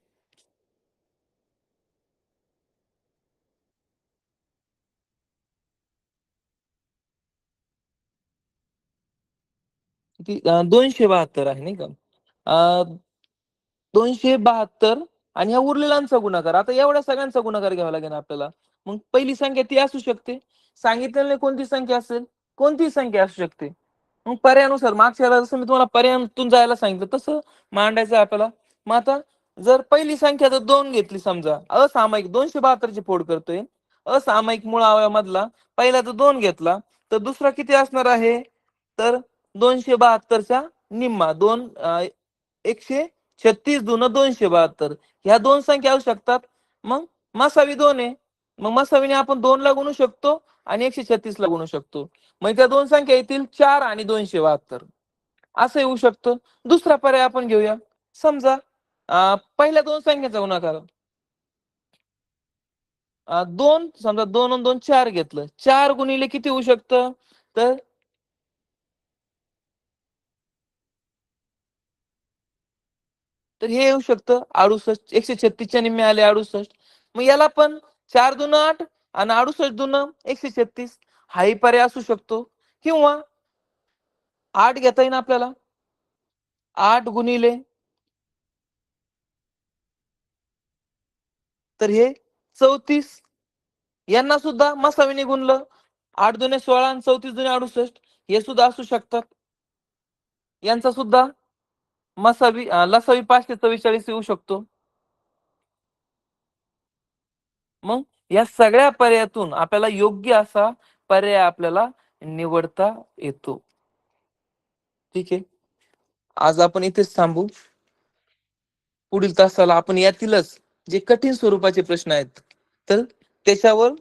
किती 272 आहे नाही का. 272 आणि ह्या उरलेल्यांचा गुणाकार. आता एवढ्या सगळ्यांचा गुणाकार घ्यावा लागेल आपल्याला. मग पहिली संख्या ती असू शकते. सांगितलेली नाही कोणती संख्या असेल, कोणतीही संख्या असू शकते. मग पर्यायानुसार मागच्या वेळेला जसं मी तुम्हाला पर्यायातून जायला सांगितलं तसं मांडायचं आहे आपल्याला. मग आता जर पहिली संख्या जर 2 घेतली समजा, असामायिक 272 ची फोड करतोय. असामायिक मूळ अवयवामधला पहिला जर 2 घेतला तर दुसरा किती असणार आहे, तर 272चा निम्मा 136 दुन 272. ह्या दोन संख्या असू शकतात. मग मसावी 2 आहे. मग मसावीने आपण 2 ला गुणू शकतो आणि 136 ला गुणू शकतो. मग त्या दोन संख्या येतील 4 आणि 272. असं येऊ शकतं. दुसरा पर्याय आपण घेऊया. समजा पहिल्या दोन संख्येचा गुणाकार 2 समजा 2 आणि 2 4 घेतलं. 4 गुणिले किती होऊ शकतं, तर तर हे येऊ शकतं 68. 136 च्या निम्मे आले 68. मग याला पण 4 दुन 8 आणि 68 दुन 136 हाही पर्याय असू शकतो. किंवा 8 घेता येईल आपल्याला. 8 गुणिले तर हे 34. यांना सुद्धा मसावीने गुणलं. 8 दुने 16 आणि 34 दुने 68 हे सुद्धा असू शकतात. यांचा सुद्धा मसावी लसावी 544 येऊ शकतो. मग या सगळ्या पर्यायातून आपल्याला योग्य असा पर्याय आपल्याला निवडता येतो. ठीक आहे. आज आपण इथेच थांबू. पुढील तासाला आपण यातीलच जे कठीण स्वरूपाचे प्रश्न आहेत तर त्याच्यावर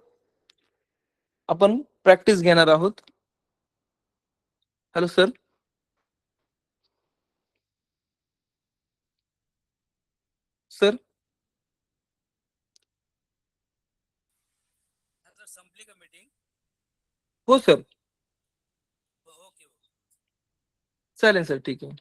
आपण प्रॅक्टिस घेणार आहोत. Hello sir. सर. संपली का मीटिंग? हो सर. ओके. चालेल सर, ठीक आहे.